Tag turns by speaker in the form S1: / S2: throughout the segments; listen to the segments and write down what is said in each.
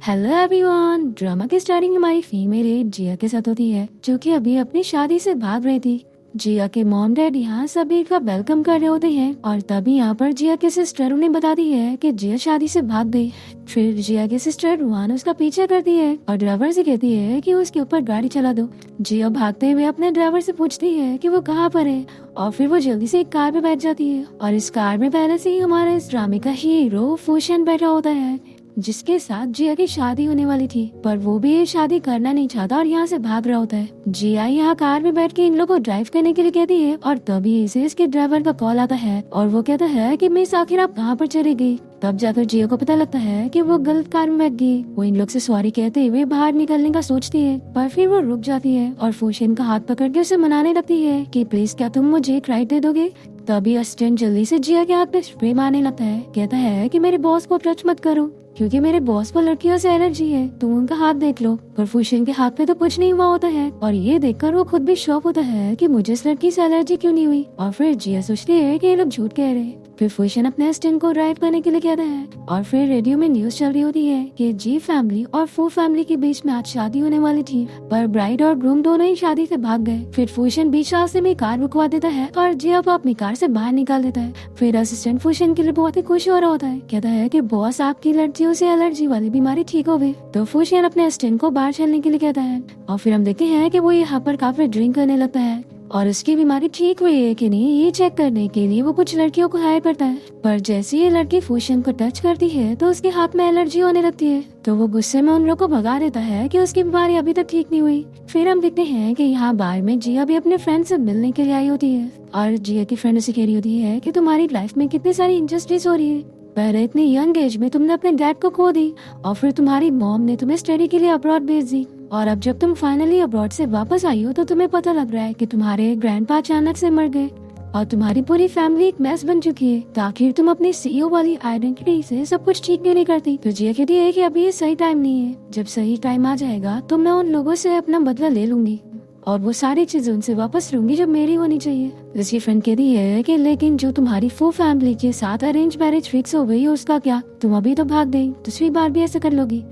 S1: Hello everyone. Drama की starting हमारी female lead जिया के साथ होती है, जो कि अभी अपनी शादी से भाग रही थी। जिया के मॉम डैड यहाँ सभी का वेलकम कर रहे होते हैं और तभी यहाँ पर जिया की सिस्टर उन्हें बताती है कि जिया शादी से भाग गई। फिर जिया की सिस्टर रुआन उसका पीछा करती है और ड्राइवर से कहती है कि उसके ऊपर गाड़ी चला दो। जिया भागते हुए अपने ड्राइवर से पूछती है कि वो कहाँ पर है और फिर वो जल्दी से एक कार में बैठ जाती है और इस कार में पहले से ही हमारा इस ड्रामे का हीरो फूशन बैठा होता है, जिसके साथ जिया की शादी होने वाली थी, पर वो भी ये शादी करना नहीं चाहता और यहाँ से भाग रहा होता है। जिया यहाँ कार में बैठ के इन लोगों को ड्राइव करने के लिए कहती है और तभी इसे इसके ड्राइवर का कॉल आता है और वो कहता है कि मिस आखिर आप कहाँ पर चली गई। तब जाकर जिया को पता लगता है कि वो गलत कार में बैठ गई। वो इन लोग से सॉरी कहते हुए बाहर निकलने का सोचती है, पर फिर वो रुक जाती है और फूशन का हाथ पकड़ के उसे मनाने लगती है कि प्लीज क्या तुम मुझे एक राइड दे दोगे। तभी असिस्टेंट जल्दी से जिया के हाथ पे स्प्रे मारने लगता है, कहता है कि मेरे बॉस को टच मत करो क्योंकि मेरे बॉस को लड़कियों से एलर्जी है, तुम उनका हाथ देख लो। पर फूशन के हाथ पे तो कुछ नहीं हुआ होता है और ये देखकर वो खुद भी शॉक होता है कि मुझे इस लड़की से एलर्जी क्यों नहीं हुई। और फिर जिया सोचती है कि ये लोग झूठ कह रहे हैं। फिर फूशन अपने असिस्टेंट को ड्राइव करने के लिए कहता है और फिर रेडियो में न्यूज चल रही होती है कि जी फैमिली और फू फैमिली के बीच में आज शादी होने वाली थी, पर ब्राइड और ग्रूम दोनों ही शादी से भाग गए। फिर फूशन बीच रास्ते में कार रुकवा देता है और जिया को अपनी कार से बाहर निकाल देता है। फिर असिस्टेंट फूशन के लिए बहुत ही खुश हो रहा होता है, कहता है कि बॉस आपकी लड़कियों से एलर्जी वाली बीमारी ठीक हो गई। तो फूशन अपने असिस्टेंट को बाहर चलने के लिए कहता है और फिर हम देखते हैं कि वो यहाँ पर काफी ड्रिंक करने लगता है और उसकी बीमारी ठीक हुई है कि नहीं ये चेक करने के लिए वो कुछ लड़कियों को हायर करता है। पर जैसे ये लड़की फूशन को टच करती है तो उसके हाथ में एलर्जी होने लगती है, तो वो गुस्से में उन लोग को भगा देता है कि उसकी बीमारी अभी तक ठीक नहीं हुई। फिर हम देखते हैं कि यहाँ बार में जिया भी अपने फ्रेंड से मिलने के लिए आई होती है और जिया की फ्रेंड उसे कह रही होती है कि तुम्हारी लाइफ में कितनी सारी इंजस्टिस हो रही है। पहले इतनी यंग एज में तुमने अपने डैड को खो दी और फिर तुम्हारी मॉम ने तुम्हें स्टडी के लिए अब्रॉड भेज दी और अब जब तुम फाइनली अब्रॉड से वापस आई हो तो तुम्हें पता लग रहा है कि तुम्हारे ग्रैंडपा अचानक से मर गए और तुम्हारी पूरी फैमिली एक मैस बन चुकी है। तो आखिर तुम अपनी सीईओ वाली आइडेंटिटी से सब कुछ ठीक क्यों नहीं करती। तो जिया कहती है कि अभी ये सही टाइम नहीं है, जब सही टाइम आ जाएगा तो मैं उन लोगों से अपना बदला ले लूंगी और वो सारी चीजें उनसे वापस लूंगी जो मेरी होनी चाहिए। उसकी फ्रेंड कहती है कि लेकिन जो तुम्हारी फू फैमिली के साथ अरेंज मैरिज फिक्स हो गई उसका क्या, तुम अभी तो भाग गई, दूसरी बार भी ऐसा कर लोगी।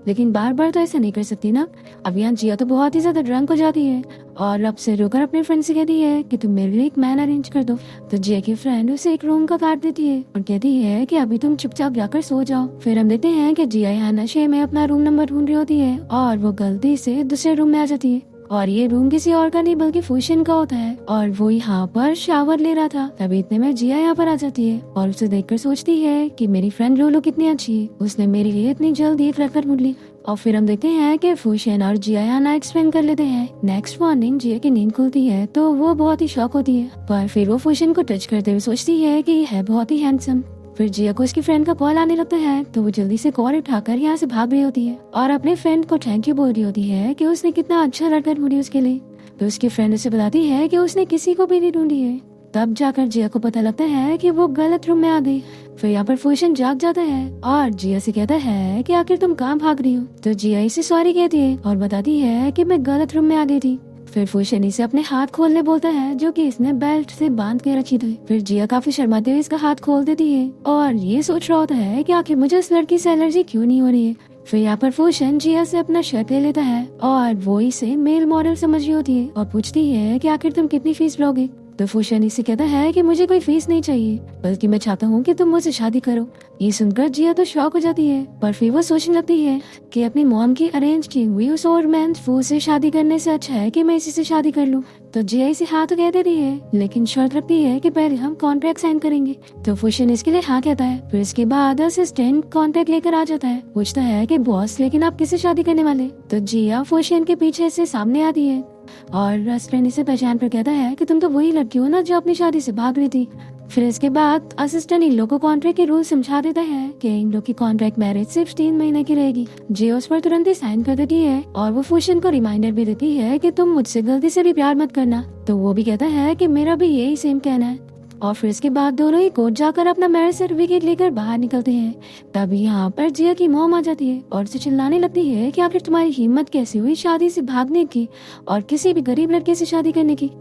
S1: लेकिन बार बार तो ऐसा नहीं कर सकती ना। अब यहाँ जिया तो बहुत ही ज्यादा ड्रंक हो जाती है और अब से रोकर अपने फ्रेंड से कहती है कि तुम मेरे लिए एक मैन अरेंज कर दो। तो जिया की फ्रेंड उसे एक रूम का कार्ड देती है और कहती है कि अभी तुम चुपचाप जाकर सो जाओ। फिर हम देखते हैं कि जिया यहाँ नशे में अपना रूम नंबर ढूंढ रही होती है और वो गलती से दूसरे रूम में आ जाती है और ये रूम किसी और का नहीं बल्कि फूशन का होता है और वो यहाँ पर शावर ले रहा था। तभी इतने में जिया यहाँ पर आ जाती है और उसे देखकर सोचती है कि मेरी फ्रेंड लोलो कितनी अच्छी है, उसने मेरे लिए इतनी जल्दी एक रकम ढूंढ ली। और फिर हम देखते हैं कि फूशन और जिया यहाँ नाइट स्पेंड कर लेते हैं। नेक्स्ट मॉर्निंग जिया की नींद खुलती है तो वो बहुत ही शॉक होती है, पर फिर वो फूशन को टच करते हुए सोचती है कि ये है बहुत ही हैंडसम। फिर जिया को उसकी फ्रेंड का कॉल आने लगता है तो वो जल्दी से कॉल उठाकर यहाँ से भाग रही होती है और अपने फ्रेंड को थैंक यू बोल रही होती है कि उसने कितना अच्छा लड़का ढूंढी उसके लिए। तो उसकी फ्रेंड उसे बताती है कि उसने किसी को भी नहीं ढूंढी है। तब जाकर जिया को पता लगता है कि वो गलत रूम में आ गई। फिर यहाँ पर फूशन जाग जाता है और जिया से कहता है कि आखिर तुम कहाँ भाग रही हो। तो जिया इसे सॉरी कहती है और बताती है कि मैं गलत रूम में आ गई थी। फिर फूशन इसे अपने हाथ खोलने बोलता है जो कि इसने बेल्ट से बांध के रखी थी। फिर जिया काफी शर्माते हुए इसका हाथ खोल देती है और ये सोच रहा होता है कि आखिर मुझे इस लड़की से एलर्जी क्यों नहीं हो रही है। फिर यहाँ पर फूशन जिया से अपना शर्ट ले लेता है और वो इसे मेल मॉडल समझ रही होती है और पूछती है कि आखिर तुम कितनी फीस लोगे। तो फूशन इसे कहता है कि मुझे कोई फीस नहीं चाहिए, बल्कि मैं चाहता हूँ कि तुम मुझसे शादी करो। ये सुनकर जिया तो शॉक हो जाती है, पर फिर वो सोचने लगती है कि अपनी मॉम की अरेंज की हुई उस ओल्ड मैन फू से शादी करने से अच्छा है कि मैं इसी से शादी कर लूँ। तो जिया इसे हाँ तो कह देती है, लेकिन शर्त रखती है कि पहले हम कॉन्ट्रैक्ट साइन करेंगे। तो फूशन इसके लिए हाँ कहता है। फिर इसके बाद असिस्टेंट कॉन्ट्रैक्ट लेकर आ जाता है, पूछता है कि बॉस लेकिन आप किससे शादी करने वाले। तो जिया फूशन के पीछे से सामने आती है और रेस्टोरेंट इसे पहचान कर कहता है कि तुम तो वही लड़की हो ना जो अपनी शादी से भाग रही थी। फिर इसके बाद असिस्टेंट इन लोगों को कॉन्ट्रैक्ट के रूल समझा देता है कि इन लोग की कॉन्ट्रैक्ट मैरिज सिर्फ 3 महीने की रहेगी। जिया उस पर तुरंत ही साइन कर देती है और वो फूशन को रिमाइंडर भी देती है कि तुम मुझसे गलती से भी प्यार मत करना। तो वो भी कहता है कि मेरा भी यही सेम कहना है। और फिर इसके बाद दोनों ही कोर्ट जाकर अपना मैरिज सर्टिफिकेट लेकर बाहर निकलते हैं। तभी यहाँ पर जिया की मॉम आ जाती है और उसे चिल्लाने लगती है कि आखिर तुम्हारी हिम्मत कैसे हुई शादी से भागने की और किसी भी गरीब लड़के से शादी करने की।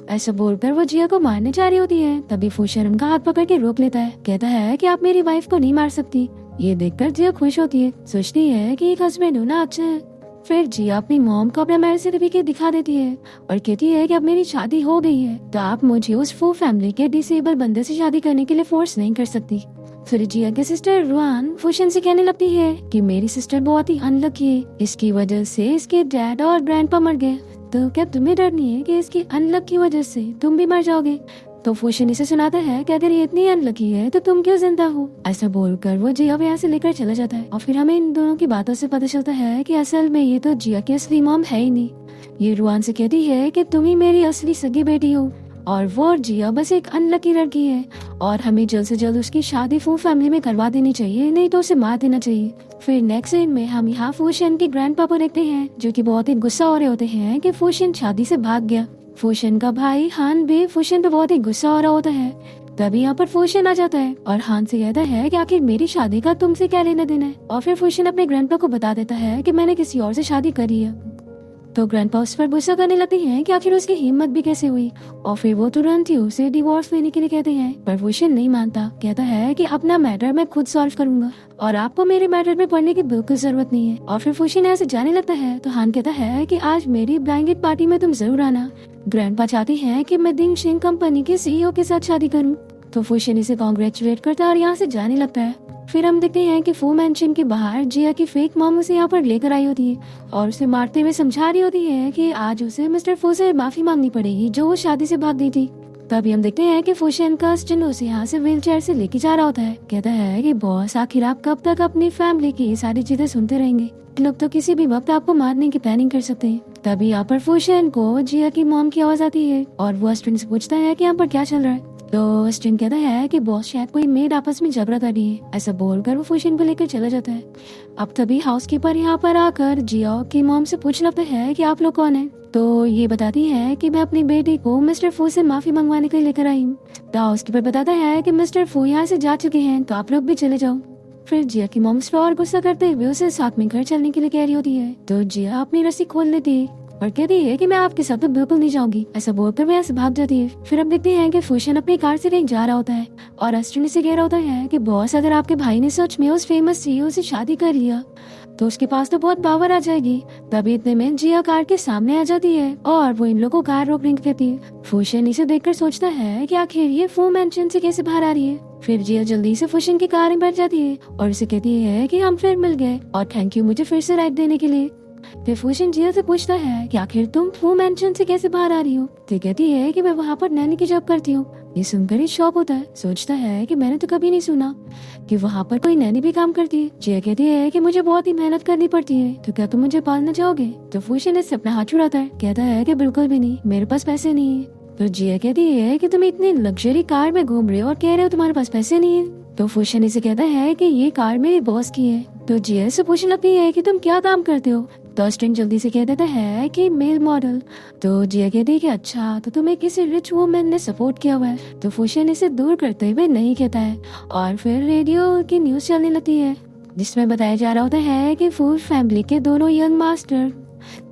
S1: ऐसा बोलकर वो जिया को मारने जा रही होती है। तभी फूशन उनका हाथ पकड़ के रोक लेता है, कहता है कि आप मेरी वाइफ को नहीं मार सकती, ये देखकर जिया खुश होती है, सोचती है कि एक हस्बैंड होना अच्छा है। फिर जिया अपनी मॉम को अपना मैरिज सर्टिफिकेट दिखा देती है और कहती है कि अब मेरी शादी हो गई है, तो आप मुझे उस फू फैमिली के डिसेबल बंदे से शादी करने के लिए फोर्स नहीं कर सकती। फिर जिया के सिस्टर रुआन फूशन से कहने लगती है कि मेरी सिस्टर बहुत ही अनलकी है, इसकी वजह से इसके डैड और ग्रैंडपा मर गए, तो क्या तुम्हें डर नहीं है कि इसकी अनलक की वजह से तुम भी मर जाओगे। तो फूशन इसे सुनाता है कि अगर ये इतनी अनलकी है तो तुम क्यों जिंदा हो। ऐसा बोलकर वो जिया को यहाँ से लेकर चला जाता है और फिर हमें इन दोनों की बातों से पता चलता है कि असल में ये तो जिया की असली मॉम है ही नहीं। ये रुआन से कहती है कि तुम ही मेरी असली सगी बेटी हो और वो और जिया बस एक अनलकी लड़की है और हमें जल्द से जल्द उसकी शादी फू फैमिली में करवा देनी चाहिए, नहीं तो उसे मार देना चाहिए। फिर नेक्स्ट सीन में हम यहाँ फूशन के ग्रैंड पापा देखते हैं जो कि बहुत ही गुस्सा हो रहे होते हैं कि फूशन शादी से भाग गया। फूशन का भाई हान भी फूशन पे बहुत ही गुस्सा हो रहा होता है। तभी यहाँ पर फूशन आ जाता है और हान से कहता है कि आखिर मेरी शादी का तुमसे क्या लेना देना है। और फिर फूशन अपने ग्रैंडपा को बता देता है कि मैंने किसी और से शादी करी है। तो ग्रैंडपा उस पर गुस्सा करने लगती हैं कि आखिर उसकी हिम्मत भी कैसे हुई और फिर वो तुरंत ही उसे डिवोर्स लेने के लिए कहते हैं, पर फूशन नहीं मानता। कहता है कि अपना मैटर मैं खुद सॉल्व करूंगा और आपको मेरे मैटर में पढ़ने की बिल्कुल जरूरत नहीं है। और फिर फूशन ऐसे जाने लगता है तो हान कहता है कि आज मेरी ब्लैंकेट पार्टी में तुम जरूर आना। ग्रैंडपा चाहती है कि मैं दिंग शिंग कंपनी के सीईओ के साथ शादी करूं। तो फूशन इसे कांग्रेचुलेट करता है और यहाँ से जाने लगता है। फिर हम देखते हैं कि फू मैंशन के बाहर जिया की फेक मॉम उसे यहाँ पर लेकर आई होती है और उसे मारते हुए समझा रही होती है कि आज उसे मिस्टर फू से माफी मांगनी पड़ेगी जो वो शादी से भाग गई थी। तभी हम देखते हैं कि फूशन का स्टन उसे यहाँ से व्हील चेयर से लेके जा रहा होता है। कहता है कि बॉस आखिर आप कब तक अपनी फैमिली की ये सारी चीजें सुनते रहेंगे, लोग तो किसी भी वक्त आपको मारने की प्लानिंग कर सकते हैं। तभी यहाँ पर फूशन को जिया की मॉम की आवाज आती है और वो स्टन से पूछता है कि यहाँ पर क्या चल रहा है। तो स्टिन कहता है कि बॉस शायद कोई मेड आपस में झगड़ा कर रही है। ऐसा बोलकर वो फूशन को लेकर चला जाता है। अब तभी हाउसकीपर यहाँ पर आकर जिया की मॉम से पूछ लगता है कि आप लोग कौन है। तो ये बताती है कि मैं अपनी बेटी को मिस्टर फू से माफी मंगवाने के लिए लेकर आई हूँ। तो हाउसकीपर बताता है कि मिस्टर फू यहाँ से जा चुके हैं, तो आप लोग भी चले जाओ। फिर जिया की मॉम पर और गुस्सा करते हुए उसे साथ में घर चलने के लिए कह रही होती है। तो जिया अपनी रस्सी खोल लेती है और कहती है कि मैं आपके साथ तो बिल्कुल नहीं जाऊंगी। ऐसा बोलकर वह ऐसे भाग जाती है। फिर हम देखते हैं कि फूशन अपनी कार से कहीं जा रहा होता है और अस्टिन से कह रहा होता है कि बॉस अगर आपके भाई ने सच में उस फेमस सीईओ से शादी कर लिया तो उसके पास तो बहुत पावर आ जाएगी। तभी इतने में जिया कार के सामने आ जाती है और वो इन लोगों को कार रोकने की कहती है। फूशन इसे देखकर सोचता है कि आखिर ये फू मैंशन से कैसे बाहर आ रही है। फिर जिया जल्दी से फूशन की कार में बैठ जाती है और उसे कहती है कि हम फिर मिल गए और थैंक यू मुझे फिर से राइड देने के लिए। फिर फूशन जिया से पूछता है कि आखिर तुम फू मैंशन से कैसे बाहर आ रही हो। तो कहती है कि मैं वहाँ पर नैनी की जॉब करती हूँ। ये सुनकर ही शॉक होता है, सोचता है कि मैंने तो कभी नहीं सुना कि वहाँ पर कोई नैनी भी काम करती है। जिया कहती है कि मुझे बहुत ही मेहनत करनी पड़ती है, तो क्या तुम मुझे पालना चाहोगे। तो फूशन इससे अपना हाथ छुड़ाता है, कहता है कि बिल्कुल भी नहीं, मेरे पास पैसे नहीं है। तो जिया कहती है कि तुम इतनी लग्जरी कार में घूम रहे हो और कह रहे हो तुम्हारे पास पैसे नहीं है। तो फूशन इसे कहता है कि ये कार मेरे बॉस की है। तो जिया से पूछने लगती है कि तुम क्या काम करते हो। तो स्टिन जल्दी से कह देता है कि मेल मॉडल। तो जिया कहती है कि अच्छा, तो तुम्हें किसी रिच वुमन ने सपोर्ट किया हुआ है। तो फूशन इसे दूर करते हुए नहीं कहता है और फिर रेडियो की न्यूज चलने लगती है जिसमें बताया जा रहा होता है कि फू फैमिली के दोनों यंग मास्टर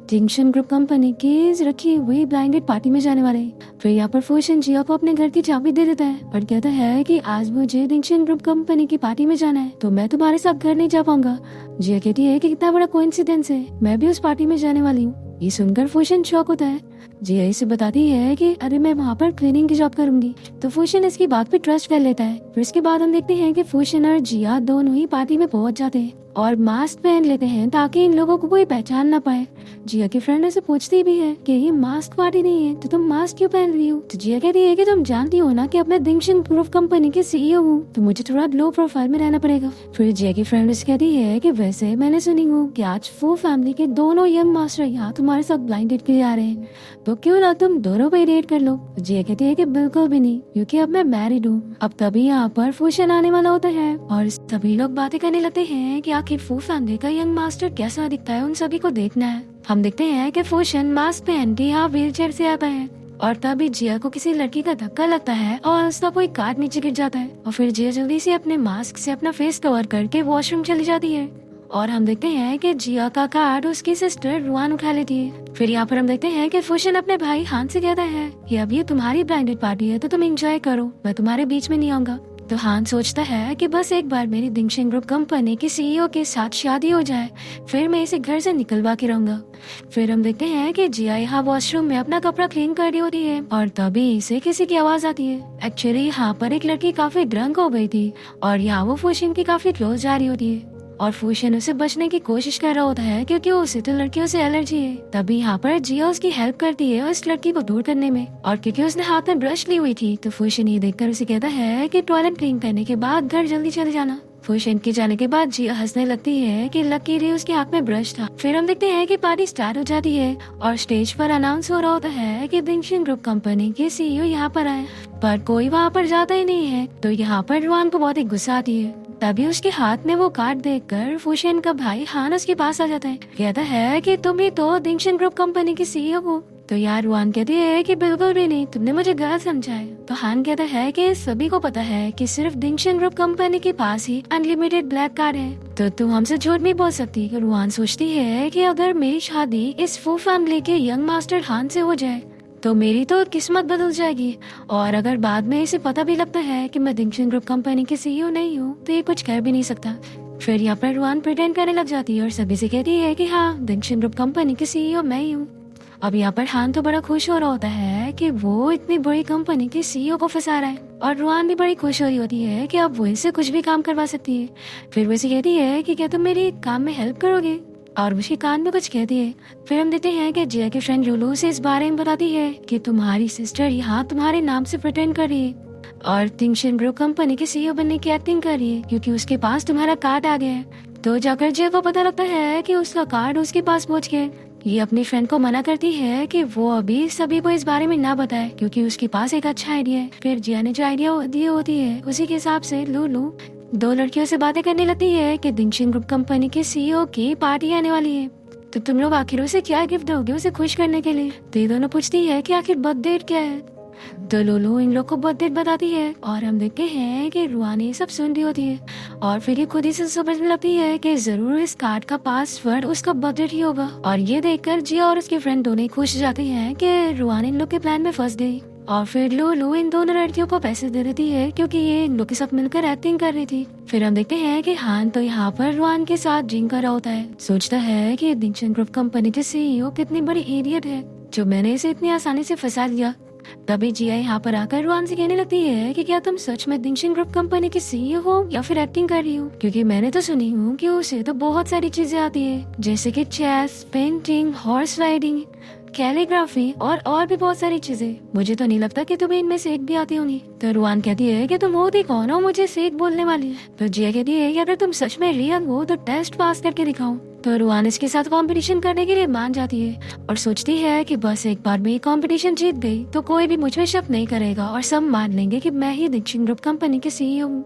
S1: डिंगशन ग्रुप कंपनी की रखी हुई ब्लाइंडेड पार्टी में जाने वाले। फिर यहाँ पर फूशन जिया को अपने घर की चाबी दे देता है और कहता है कि आज मुझे डिंगशन ग्रुप कंपनी की पार्टी में जाना है, तो मैं तुम्हारे साथ घर नहीं जा पाऊंगा। जिया कहती है कि कितना बड़ा कोइंसिडेंस है, मैं भी उस पार्टी में जाने वाली हूँ। ये सुनकर फूशन शॉक होता है। जिया इसे बताती है कि अरे मैं वहाँ पर क्लीनिंग की जॉब करूंगी। तो फूशन इसकी बात पे ट्रस्ट कर लेता है। फिर इसके बाद हम देखते हैं कि फूशन और जिया दोनों ही पार्टी में पहुंच जाते हैं और मास्क पहन लेते हैं ताकि इन लोगों को कोई पहचान ना पाए। जिया की फ्रेंड ऐसे पूछती भी है कि ये मास्क पार्टी नहीं है तो तुम मास्क क्यों पहन रही हो। तो जिया कहती है कि तुम जानती हो ना कि अब मैं डिंगशन ग्रुप कंपनी के सीईओ हूँ, तो मुझे थोड़ा लो प्रोफाइल में रहना पड़ेगा। फिर जिया की फ्रेंड उसे कहती है कि वैसे मैंने सुनी हूँ कि आज फू फैमिली के दोनों यंग मास्टर यहाँ तुम्हारे साथ ब्लाइंड डेट के लिए आ रहे हैं, तो क्यों ना तुम दोनों पे डेट कर लो। जिया कहती है कि बिल्कुल भी नहीं, क्योंकि अब मैं मैरिड हूँ। अब तभी यहाँ पर फूशन आने वाला होता है और सभी लोग बातें करने लगते हैं कि आखिर फू फैमिली का यंग मास्टर कैसा दिखता है, उन सभी को देखना है। हम देखते हैं कि फूशन मास्क पहन के यहाँ व्हील चेयर से आता है और तभी जिया को किसी लड़की का धक्का लगता है और उसका कोई कार्ड नीचे गिर जाता है और फिर जिया जल्दी से अपने मास्क से अपना फेस कवर करके वॉशरूम चली जाती है और हम देखते हैं कि जिया का कार्ड उसकी सिस्टर रुआन उठा लेती है। फिर यहाँ पर हम देखते हैं कि फूशन अपने भाई हान से कहता है कि अब ये तुम्हारी ब्लाइंडेड पार्टी है तो तुम एंजॉय करो, मैं तुम्हारे बीच में नहीं आऊंगा। तो हान सोचता है कि बस एक बार मेरी दिंगशन ग्रुप कंपनी के सीईओ के साथ शादी हो जाए, फिर मैं इसे घर से निकलवा के रहूंगा। फिर हम देखते हैं कि जिया यहाँ वॉशरूम में अपना कपड़ा क्लीन कर रही होती है और तभी इसे किसी की आवाज आती है। एक्चुअली यहाँ पर एक लड़की काफी ड्रंक हो गई थी और यहाँ वो फूशिन की काफी क्लोज जा रही होती है और फूशिन उसे बचने की कोशिश कर रहा होता है क्योंकि उसे तो लड़कियों से एलर्जी है। तभी यहाँ पर जिया उसकी हेल्प करती है उस लड़की को दूर करने में, और क्योंकि उसने हाथ में ब्रश ली हुई थी तो फूशिन ये देखकर उसे कहता है कि टॉयलेट क्लीन करने के बाद घर जल्दी चले जाना। फूशिन के जाने के बाद जिया हंसने लगती है कि लकीली उसके हाथ में ब्रश था। फिर हम देखते हैं कि पार्टी स्टार्ट हो जाती है और स्टेज पर अनाउंस हो रहा होता है कि दिंगशन ग्रुप कंपनी के सीईओ यहाँ पर आए, पर कोई वहाँ पर जाता ही नहीं है। तो यहाँ पर रुआन को बहुत ही गुस्सा आती है। तभी उसके हाथ में वो कार्ड देखकर फूशिन का भाई हान उसके पास आ जाता है, कहता है कि तुम ही तो दिंगशन ग्रुप कंपनी की सीईओ हो। तो यार रुआन कहती है कि बिल्कुल भी नहीं, तुमने मुझे गलत समझा है। तो हान कहता है कि सभी को पता है कि सिर्फ दिंगशन ग्रुप कंपनी के पास ही अनलिमिटेड ब्लैक कार्ड है, तो तुम हमसे झूठ नहीं बोल सकती। रुआन सोचती है कि अगर मेरी शादी इस फू फैमिली के यंग मास्टर हान से हो जाए तो मेरी तो किस्मत बदल जाएगी, और अगर बाद में इसे पता भी लगता है कि मैं दिंगशन ग्रुप कंपनी के सीईओ नहीं हूँ तो ये कुछ कर भी नहीं सकता। फिर यहाँ पर रुआन प्रिटेंड करने लग जाती है और सभी से कहती है कि हाँ, दिंगशन ग्रुप कंपनी के सीईओ मैं ही हूँ। अब यहाँ पर हान तो बड़ा खुश हो रहा होता है कि वो इतनी बड़ी कंपनी के सीईओ को फंसा रहा है, और रुआन भी बड़ी खुश हो रही होती है कि अब वो इससे कुछ भी काम करवा सकती है। फिर वो इसे कहती है कि क्या तुम मेरी काम में हेल्प करोगे, और उसके कान में कुछ कहती है। फिर हम देखते हैं कि जिया के फ्रेंड लुलू से इस बारे में बताती है कि तुम्हारी सिस्टर यहाँ तुम्हारे नाम से प्रिटेंड कर रही है और दिंगशन ग्रुप कंपनी के सीईओ बनने की एक्टिंग कर रही है क्योंकि उसके पास तुम्हारा कार्ड आ गया है। तो जाकर जिया को पता लगता है कि उसका कार्ड उसके पास पहुँच गया। ये अपनी फ्रेंड को मना करती है कि वो अभी सभी को इस बारे में ना बताए क्योंकि उसके पास एक अच्छा आइडिया है। फिर जिया ने जो आइडिया दी होती है उसी के हिसाब से लुलू दो लड़कियों से बातें करने लगती है कि दिंगशन ग्रुप कंपनी के सीईओ की पार्टी आने वाली है, तो तुम लोग आखिर उसे क्या गिफ्ट दोगे उसे खुश करने के लिए। तो ये दोनों पूछती है कि आखिर बर्थडे क्या है। तो लुलू इन लोग को बर्थडे बताती है और हम देखते हैं कि रुआन ये सब सुन रही होती है और फिर ये खुद ही से समझने लगती है कि जरूर इस कार्ड का पासवर्ड उसका बर्थडे ही होगा। और ये देखकर जिया और उसके फ्रेंड दोनों खुश जाते हैं कि रुआन इन लोग के प्लान में फंस गई। और फिर लुलू इन दोनों लड़कियों को पैसे दे देती है क्योंकि ये इन लोग के साथ मिलकर एक्टिंग कर रही थी। फिर हम देखते हैं कि हान तो यहाँ पर रुआन के साथ ड्रिंक कर रहा होता है, सोचता है कि दिंगशन ग्रुप कंपनी के सीईओ कितनी बड़ी इडियट है जो मैंने इसे इतनी आसानी से फंसा दिया। तभी जिया यहाँ पर आकर रुआन से कहने लगती है कि क्या तुम सच में दिंगशन ग्रुप कंपनी के सीईओ हो या फिर एक्टिंग कर रही हो, क्योंकि मैंने तो सुनी हूँ कि उसे तो बहुत सारी चीजें आती है जैसे कि chess, painting, horse riding, calligraphy और भी बहुत सारी चीजें। मुझे तो नहीं लगता कि तुम्हें इनमें से एक भी आती होंगी। तो रुआन कहती है कि तुम होती कौन हो मुझे से एक बोलने वाली। तो जिया कहती है कि अगर तुम सच में रियल हो तो टेस्ट पास करके दिखाओ। तो रुआन इसके साथ कंपटीशन करने के लिए मान जाती है और सोचती है कि बस एक बार में ये कंपटीशन जीत गई तो कोई भी मुझ में शक नहीं करेगा और सब मान लेंगे कि मैं ही दिंगशन ग्रुप कंपनी के सीईओ हूँ।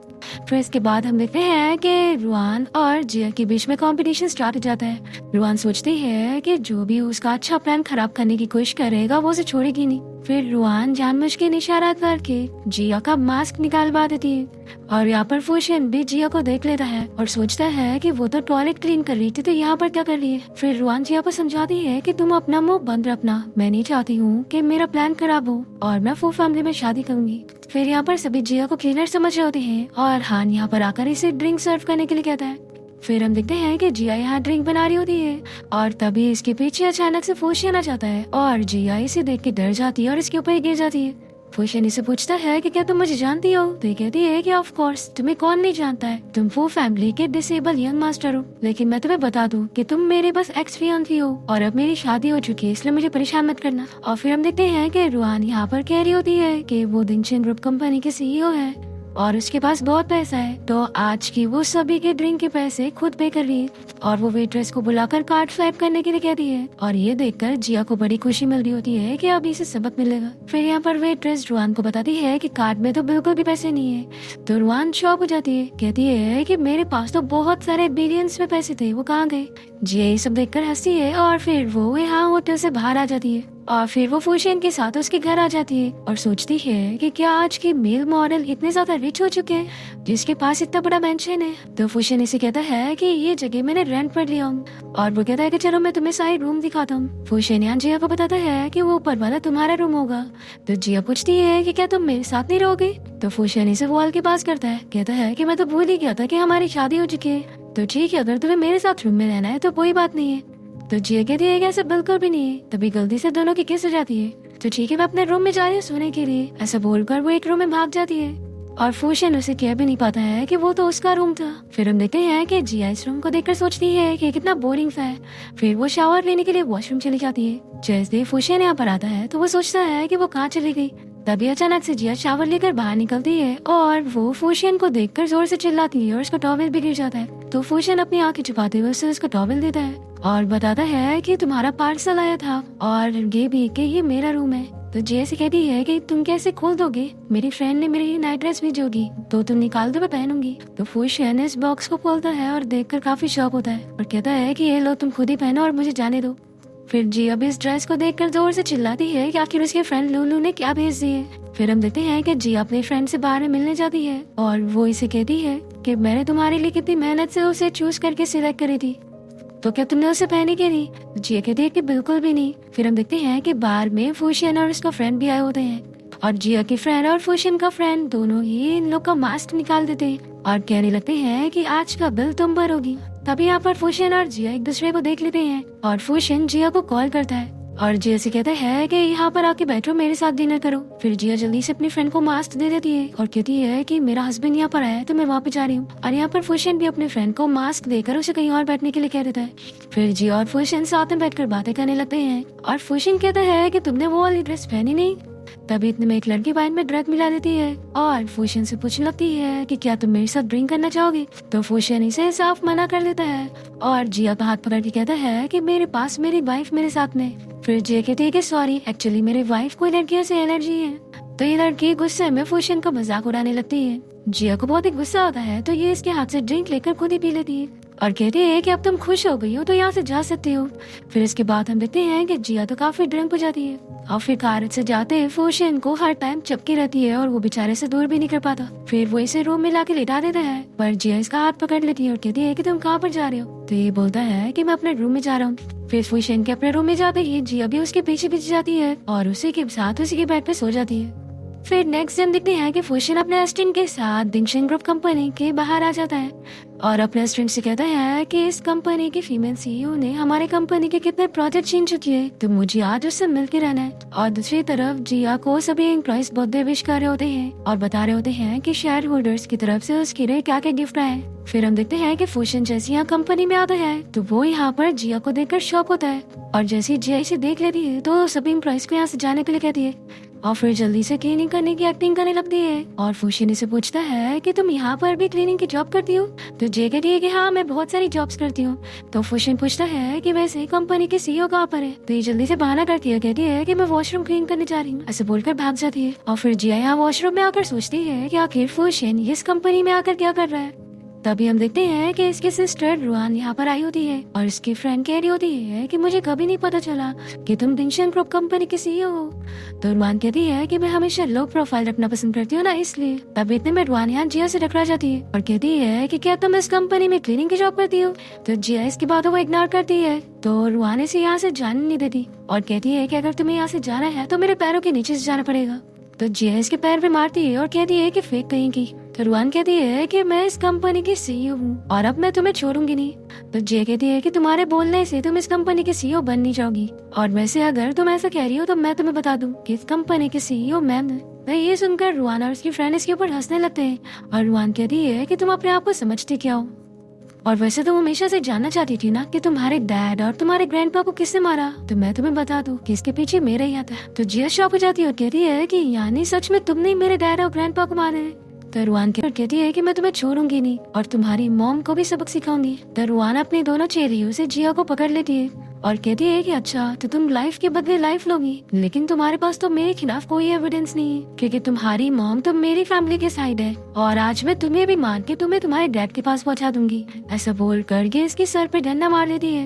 S1: फिर इसके बाद हम देखते हैं कि रुआन और जिया के बीच में कंपटीशन स्टार्ट हो जाता है। रुआन सोचती है कि जो भी उसका अच्छा प्लान खराब करने की कोशिश करेगा वो उसे छोड़ेगी नहीं। फिर रुआन जानबूझ के इशारा करके जिया का मास्क निकालवा देती है और यहाँ पर फूशिन भी जिया को देख लेता है और सोचता है कि वो तो टॉयलेट क्लीन कर रही थी तो यहाँ पर क्या कर रही है। फिर रुआन जिया को समझाती है कि तुम अपना मुंह बंद रखना, मैं नहीं चाहती हूँ कि मेरा प्लान खराब हो और मैं फू फैमिली में शादी करूंगी। फिर यहाँ पर सभी जिया को क्लीनर समझ रहे होते हैं और हान यहाँ पर आकर इसे ड्रिंक सर्व करने के लिए कहता है। फिर हम देखते हैं कि जिया यहाँ ड्रिंक बना रही होती है और तभी इसके पीछे अचानक से फूशिन आ जाता है और जिया इसे देख के डर जाती है और इसके ऊपर गिर जाती है। फूशिन इसे पूछता है कि क्या तुम मुझे जानती हो। तो ये कहती है कि ऑफ कोर्स, तुम्हें कौन नहीं जानता है, तुम फू फैमिली के डिसेबल यंग मास्टर हो। लेकिन मैं तुम्हें बता दूं कि तुम मेरे बस एक्स फियांसी हो और अब मेरी शादी हो चुकी है, इसलिए मुझे परेशान मत करना। और फिर हम देखते हैं कि रुआन यहाँ पर कह रही होती है कि वो दिंगशन ग्रुप कंपनी के सीईओ है और उसके पास बहुत पैसा है, तो आज की वो सभी के ड्रिंक के पैसे खुद पे कर रही है और वो वेट्रेस को बुलाकर कार्ड स्वाइप करने के लिए कहती है। और ये देखकर जिया को बड़ी खुशी मिल रही होती है कि अब इसे सबक मिलेगा। फिर यहाँ पर वेट्रेस रुआन को बताती है कि कार्ड में तो बिल्कुल भी पैसे नहीं है। तो रुआन शॉक हो जाती है, कहती है कि मेरे पास तो बहुत सारे बिलियंस में पैसे थे, वो कहाँ गए। जिया ये सब देखकर हंसती है और फिर वो यहाँ होटल से बाहर आ जाती है और फिर वो फूशियन के साथ उसके घर आ जाती है और सोचती है कि क्या आज के मेल मॉडल इतने ज्यादा रिच हो चुके हैं जिसके पास इतना बड़ा मेंशन है। तो फूशियन इसे कहता है कि ये जगह मैंने रेंट पर लिया हूँ और वो कहता है कि चलो मैं तुम्हें सारे रूम दिखाता हूँ। फूशियन यहाँ जिया को बताता है कि वो ऊपर वाला तुम्हारा रूम होगा। तो जिया पूछती है कि क्या तुम मेरे साथ नहीं रहोगे। तो फूशियन इसे वॉल के पास करता है, कहता है कि मैं तो भूल ही गया था कि हमारी शादी हो चुकी है। तो ठीक है, अगर तुम्हें मेरे साथ रूम में रहना है तो कोई बात नहीं है। तो जिया कहती है कि ऐसा बिल्कुल भी नहीं है। तभी गलती से दोनों की किस हो जाती है। तो ठीक है, मैं अपने रूम में जा रही हूँ सोने के लिए, ऐसा बोलकर वो एक रूम में भाग जाती है और फूशियन उसे कह भी नहीं पाता है कि वो तो उसका रूम था। फिर हम देखते हैं कि जिया इस रूम को देखकर सोचती है कि कितना बोरिंग सा है। फिर वो शावर लेने के लिए वॉशरूम चली जाती है। जैसे फूशियन यहाँ पर आता है तो वो सोचता है कि वो कहाँ चली गई। तभी अचानक से जिया शावर लेकर बाहर निकलती है और वो फूशियन को देखकर जोर से चिल्लाती है और उसका टॉवेल भी गिर जाता है। तो फूशियन अपनी आंखें छुपाते हुए उसे उसका टॉवेल देता है और बताता है कि तुम्हारा पार्सल आया था और ये भी कि ये मेरा रूम है। तो जिया से कहती है कि तुम कैसे खोल दोगे, मेरी फ्रेंड ने मेरी नाइट ड्रेस भेजी होगी तो तुम निकाल दो, मैं पहनूंगी। तो फूशियन इस बॉक्स को खोलता है और देखकर काफी शॉक होता है और कहता है कि ये लो तुम खुद ही पहनो और मुझे जाने दो। फिर जिया भी इस ड्रेस को देखकर जोर से चिल्लाती है कि आखिर उसके फ्रेंड लूलू ने क्या भेज दी है। फिर हम देखते हैं कि जिया अपने फ्रेंड से बाहर मिलने जाती है और वो इसे कहती है कि मैंने तुम्हारे लिए कितनी मेहनत से उसे चूज करके सिलेक्ट करी थी, तो क्या तुमने उसे पहनी की नहीं। जिया कहती है कि बिल्कुल भी नहीं। फिर हम देखते हैं कि बार में फूशियन और उसका फ्रेंड भी आए होते हैं और जिया की फ्रेंड और फूशियन का फ्रेंड दोनों ही इन लोग का मास्क निकाल देते हैं और कहने लगते हैं कि आज का बिल तुम भरोगी। तभी यहाँ पर फूशियन और जिया एक दूसरे को देख लेते हैं और फूशियन जिया को कॉल करता है और जिया से कहता है कि यहाँ पर आके बैठो, मेरे साथ डिनर करो। फिर जिया जल्दी से अपनी फ्रेंड को मास्क दे देती है और कहती है कि मेरा हस्बैंड यहाँ पर आया है तो मैं वहाँ पे जा रही हूँ। और यहाँ पर फूशियन भी अपने फ्रेंड को मास्क देकर उसे कहीं और बैठने के लिए कह देता है। फिर जिया और फूशियन साथ में बैठकर बातें करने लगते हैं और फूशियन कहता है कि तुमने वो वाली ड्रेस पहनी नहीं। तभी इतने में एक लड़की वाइन में ड्रग मिला देती है और फूशियन से पूछने लगती है कि क्या तुम मेरे साथ ड्रिंक करना चाहोगे। तो फूशियन इसे साफ मना कर देता है और जिया का हाथ पकड़ के कहता है कि मेरे पास मेरी वाइफ मेरे साथ में। फिर जिया कहती है कि सॉरी, एक्चुअली मेरे वाइफ को लड़कियों से एलर्जी है। तो ये लड़की गुस्से में फूशियन का मजाक उड़ाने लगती है। जिया को बहुत ही गुस्सा आता है तो ये इसके हाथ से ड्रिंक लेकर खुद ही पी लेती है और कहती है कि अब तुम खुश हो गई हो तो यहाँ से जा सकते हो। फिर इसके बाद हम देखते हैं कि जिया तो काफी ड्रिंक हो जाती है और फिर कार से जाते फूशियन को हर टाइम चपकी रहती है और वो बेचारे से दूर भी नहीं कर पाता। फिर वो इसे रूम में लाके लेटा देता है पर जिया इसका हाथ पकड़ लेती है और कहती है कि तुम कहाँ पर जा रहे हो। तो ये बोलता है कि मैं अपने रूम में जा रहा हूँ। फिर फूशियन के अपने रूम में जाते ही जिया भी उसके पीछे पीछे जाती है और उसी के साथ उसी के बेड पे सो जाती है। फिर नेक्स्ट दिन देखते हैं कि फूशियन अपने असिस्टेंट के साथ दिंगशन ग्रुप कंपनी के बाहर आ जाता है और अपने असिस्टेंट से कहता है कि इस कंपनी की फीमेल सीईओ ने हमारे कंपनी के कितने प्रोजेक्ट छीन चुकी है तो मुझे आज उससे मिलकर रहना है। और दूसरी तरफ जिया को सभी एम्प्लॉइज बर्थडे विश कर रहे होते हैं और बता रहे होते हैं कि शेयर होल्डर्स की तरफ से उसके लिए क्या क्या गिफ्ट आए। फिर हम देखते हैं कि फूशियन जैसे यहाँ कंपनी में आता है तो वो यहाँ पर जिया को देखकर शॉक होता है और जैसे जिया इसे देख लेती है तो सभी एम्प्लॉइज को यहाँ से जाने के लिए कहती है और फिर जल्दी से क्लीनिंग करने की एक्टिंग करने लगती है। और फूशियन से पूछता है कि तुम यहाँ पर भी क्लीनिंग की जॉब करती हो। तो जिया कहती है कि हाँ, मैं बहुत सारी जॉब्स करती हूँ। तो फूशियन पूछता है कि वैसे कंपनी के सीईओ कहाँ पर है। तो ये जल्दी से बहाना करती है, कहती है कि मैं वॉशरूम क्लीन करने जा रही हूँ, ऐसे बोलकर भाग जाती है। और फिर जिया यहाँ वॉशरूम में आकर सोचती है कि आखिर फूशियन इस कंपनी में आकर क्या कर रहा है। तभी हम देखते हैं कि इसकी सिस्टर रुआन यहाँ पर आई होती है और इसकी फ्रेंड कह रही होती है कि मुझे कभी नहीं पता चला कि तुम दिंगशन ग्रुप कंपनी की सीईओ हो। तो रुआन कहती है कि मैं हमेशा लो प्रोफाइल रखना पसंद करती हूँ ना, इसलिए। तभी इतने में रुआन यहाँ जिया से टकरा जाती है और कहती है कि क्या तुम इस कंपनी में क्लीनिंग की जॉब करती हो। तो जिया इसकी बातों को इग्नोर करती है तो रुआन इसे यहाँ से जाने नहीं देती और कहती है कि अगर तुम्हें यहाँ से जाना है तो मेरे पैरों के नीचे से जाना पड़ेगा। तो जिया इसके पैर पे मारती है और कहती है कि फेक कहीं की। तो रुआन कहती है कि मैं इस कंपनी की सीईओ हूँ और अब मैं तुम्हें छोड़ूंगी नहीं। तो जिया कहती है कि तुम्हारे बोलने से तुम इस कंपनी के सीईओ बन नहीं जाओगी और वैसे अगर तुम ऐसा कह रही हो तो मैं तुम्हें बता दूं कि इस कंपनी के सीईओ मैम है। ये सुनकर रुआन और उसकी फ्रेंड इसके ऊपर हंसने लगते हैं और रुआन कहती है कि तुम अपने आप को समझती क्या हो और वैसे तुम हमेशा से जानना चाहती थी ना कि तुम्हारे डैड और तुम्हारे ग्रैंडपा को किसने मारा। तो मैं तुम्हें बता दूं कि इसके पीछे मेरा ही आता है। तो जिया शॉक हो जाती है और कहती है कि यानी सच में तुमने मेरे डैड और ग्रैंडपा को मारा है। तो रुआन कहती है कि मैं तुम्हें छोड़ूंगी नहीं और तुम्हारी मॉम को भी सबक सिखाऊंगी। तो रुआन अपनी दोनों चेहरियों से जिया को पकड़ लेती है और कहती है कि अच्छा तो तुम लाइफ के बदले लाइफ लोगी, लेकिन तुम्हारे पास तो मेरे खिलाफ कोई एविडेंस नहीं है क्योंकि तुम्हारी मॉम तो मेरी फैमिली के साइड है और आज मैं तुम्हें भी मान के तुम्हें तुम्हारे डैड के पास पहुंचा दूंगी। ऐसा बोलकर ये इसके सर पे डंडा मार लेती है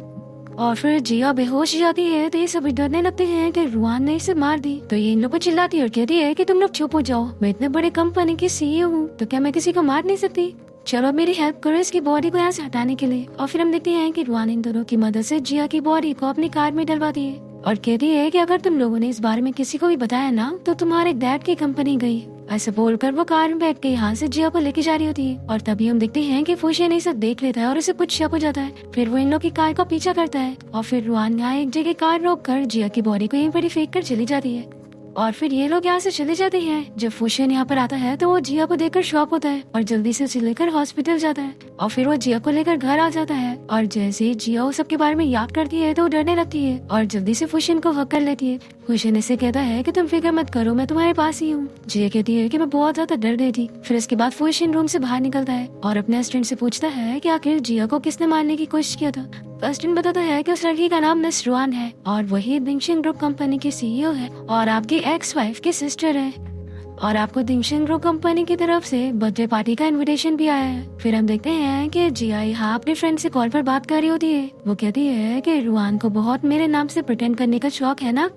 S1: और फिर जिया बेहोश हो जाती है। तो ये सभी डरने लगते हैं कि रुआन ने इसे मार दी। तो ये इन लोग को चिल्लाती है और कहती है कि तुम लोग चुप हो जाओ, मैं इतने बड़े कंपनी की सीईओ हूँ, तो क्या मैं किसी को मार नहीं सकती? चलो मेरी हेल्प करो इसकी बॉडी को यहाँ से हटाने के लिए। और फिर हम देखते हैं कि रुआन इन दोनों की मदद से जिया की बॉडी को अपनी कार में डलवाती है और कहती है कि अगर तुम लोगों ने इस बारे में किसी को भी बताया ना तो तुम्हारे डैड की कंपनी गई। ऐसे बोलकर वो कार में बैठ के यहाँ से जिया को लेके जा रही होती है। और तभी हम देखते हैं कि फुशियन इसे देख लेता है और उसे कुछ शक हो जाता है। फिर वो इन लोग की कार का पीछा करता है और फिर रुआन यहाँ एक जगह कार रोक कर जिया की बॉडी को यहीं पर ही फेंक कर चली जाती है। और फिर ये लोग यहाँ से चले जाते हैं। जब फुशियन यहाँ पर आता है तो वो जिया को देखकर शॉक होता है और जल्दी से उसे लेकर हॉस्पिटल जाता है। और फिर वो जिया को लेकर घर आ जाता है और जैसे ही जिया उस सबके बारे में याद करती है तो वो डरने लगती है और जल्दी से फुशियन को हक कर लेती है। फुशियन इसे कहता है कि तुम फिक्र मत करो, मैं तुम्हारे पास ही हूँ। जिया कहती है कि मैं बहुत ज्यादा डर गई थी। फिर इसके बाद फुशियन रूम से बाहर निकलता है और अपने असिस्टेंट से पूछता है कि आखिर जिया को किसने मारने की कोशिश किया था। असिस्टेंट बताता है कि उस लड़की का नाम मिस रुआन है और वही दिंगशन ग्रुप कंपनी की सीईओ है और आपकी एक्स वाइफ की सिस्टर है और आपको दिंगशन ग्रुप कंपनी की तरफ से बर्थडे पार्टी का इनविटेशन भी आया है। फिर हम देखते हैं कि जिया यहाँ अपने फ्रेंड से कॉल पर बात कर रही होती है। वो कहती है कि रुआन को बहुत मेरे नाम से प्रिटेंड करने का शौक है ना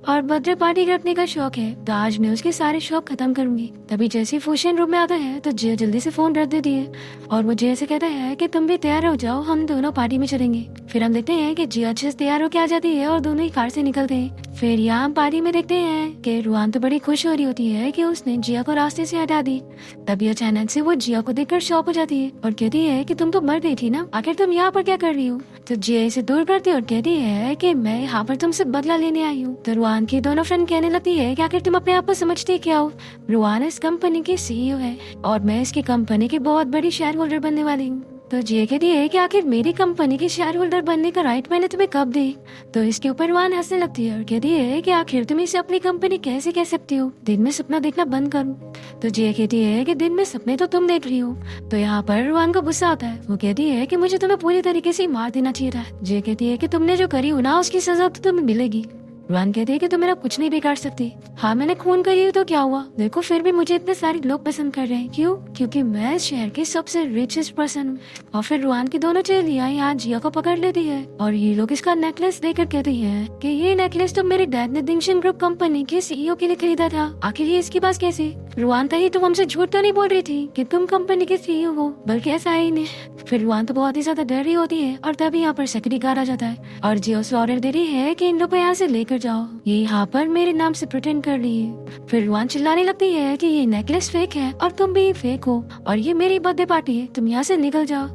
S1: और बर्थडे पार्टी रखने का शौक है, तो आज मैं उसके सारे शौक खत्म करूंगी। तभी जैसे फुशियन रूम में आता है तो जिया जल्दी से फोन रख देती है और वो जिया से कहता है कि तुम भी तैयार हो जाओ, हम दोनों पार्टी में चलेंगे। फिर हम देखते हैं कि जिया अच्छे से तैयार होकर आ जाती है और दोनों ही कार से निकलते हैं। फिर यहाँ हम पार्टी में देखते हैं कि रुआन तो बड़ी खुश हो रही होती है कि उसने जिया को रास्ते से हटा दी। तभी अचानक से वो जिया को देखकर शॉक हो जाती है और कहती है कि तुम तो मर गई थी ना, आखिर तुम यहाँ पर क्या कर रही हो? तो जिया इसे दूर करती है और कहती है कि मैं यहाँ पर तुमसे बदला लेने आई हूँ। तो रुआन की दोनों फ्रेंड कहने लगती है कि आखिर तुम अपने आप को समझते क्या हो? रुआन इस कंपनी की सीईओ है और मैं इसकी कंपनी की बहुत बड़ी शेयर होल्डर बनने वाली हूँ। तो जिया कहती है कि आखिर मेरी कंपनी की शेयर होल्डर बनने का राइट मैंने तुम्हें कब दी? तो इसके ऊपर रुआन हंसने लगती है और कहती है कि आखिर तुम इसे अपनी कंपनी कैसे कह सकती हो? दिन में सपना देखना बंद करो। तो जिया कहती है कि दिन में सपने तो तुम देख रही हो। तो यहाँ पर रुआन को गुस्सा आता है। वो कहती है कि मुझे तुम्हें पूरी तरीके से मार देना चाहिए था। जिया कहती है कि तुमने जो करी हो ना उसकी सजा तो तुम्हें मिलेगी। रुआन कहती है कि तुम मेरा कुछ नहीं बिगाड़ सकती। हाँ मैंने खून करी तो क्या हुआ, देखो फिर भी मुझे इतने सारे लोग पसंद कर रहे हैं। क्यों? क्योंकि मैं इस शहर की सबसे रिचेस्ट पर्सन हूँ। और फिर रुआन की दोनों चेलियां यहाँ जिया को पकड़ लेती है और ये लोग इसका नेकलेस देकर कहती है कि ये नेकलेस तो मेरे डैड ने दिंगशन ग्रुप कंपनी के सीईओ के लिए खरीदा था, आखिर ये इसके पास कैसे? रुआन ही तुम हमसे झूठ तो नहीं बोल रही थी कि तुम कंपनी के सीईओ हो, बल्कि ऐसा ही नहीं। फिर रुआन तो बहुत ही ज्यादा डर रही होती है और तभी यहाँ पर सेक्रेटरी गार्ड आ जाता है और जिया उसे ऑर्डर दे रही है कि इन लोग को यहाँ से लेकर जाओ, ये यहाँ पर मेरे नाम से प्रिटेंड कर रही है। फिर रुआन चिल्लाने लगती है कि ये नेकलेस फेक है और तुम भी फेक हो और ये मेरी बर्थडे पार्टी है, तुम यहाँ से निकल जाओ।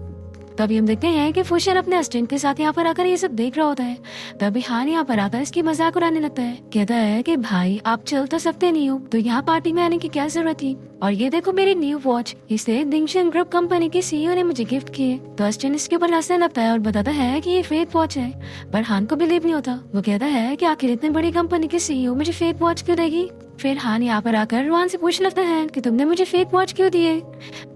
S1: तभी हम देखते हैं कि फुशियन अपने असिस्टेंट के साथ यहाँ पर आकर ये सब देख रहा होता है। तभी हान यहाँ पर आता है, इसकी मजाक उड़ाने लगता है। कहता है कि भाई आप चल तो सकते नहीं हो तो यहाँ पार्टी में आने की क्या जरूरत थी? और ये देखो मेरी न्यू वॉच, इसे दिंगशन ग्रुप कंपनी के सीईओ ने मुझे गिफ्ट की है। तो असिस्टेंट इसके ऊपर हंसने लगता है और बताता है कि ये फेक वॉच है, पर हान को बिलीव नहीं होता। वो कहता है कि आखिर इतनी बड़ी कंपनी के सीईओ मुझे फेक वॉच क्यों देगी? फिर हान यहाँ पर आकर रुआन से पूछने लगता है कि तुमने मुझे फेक वॉच क्यों दी है?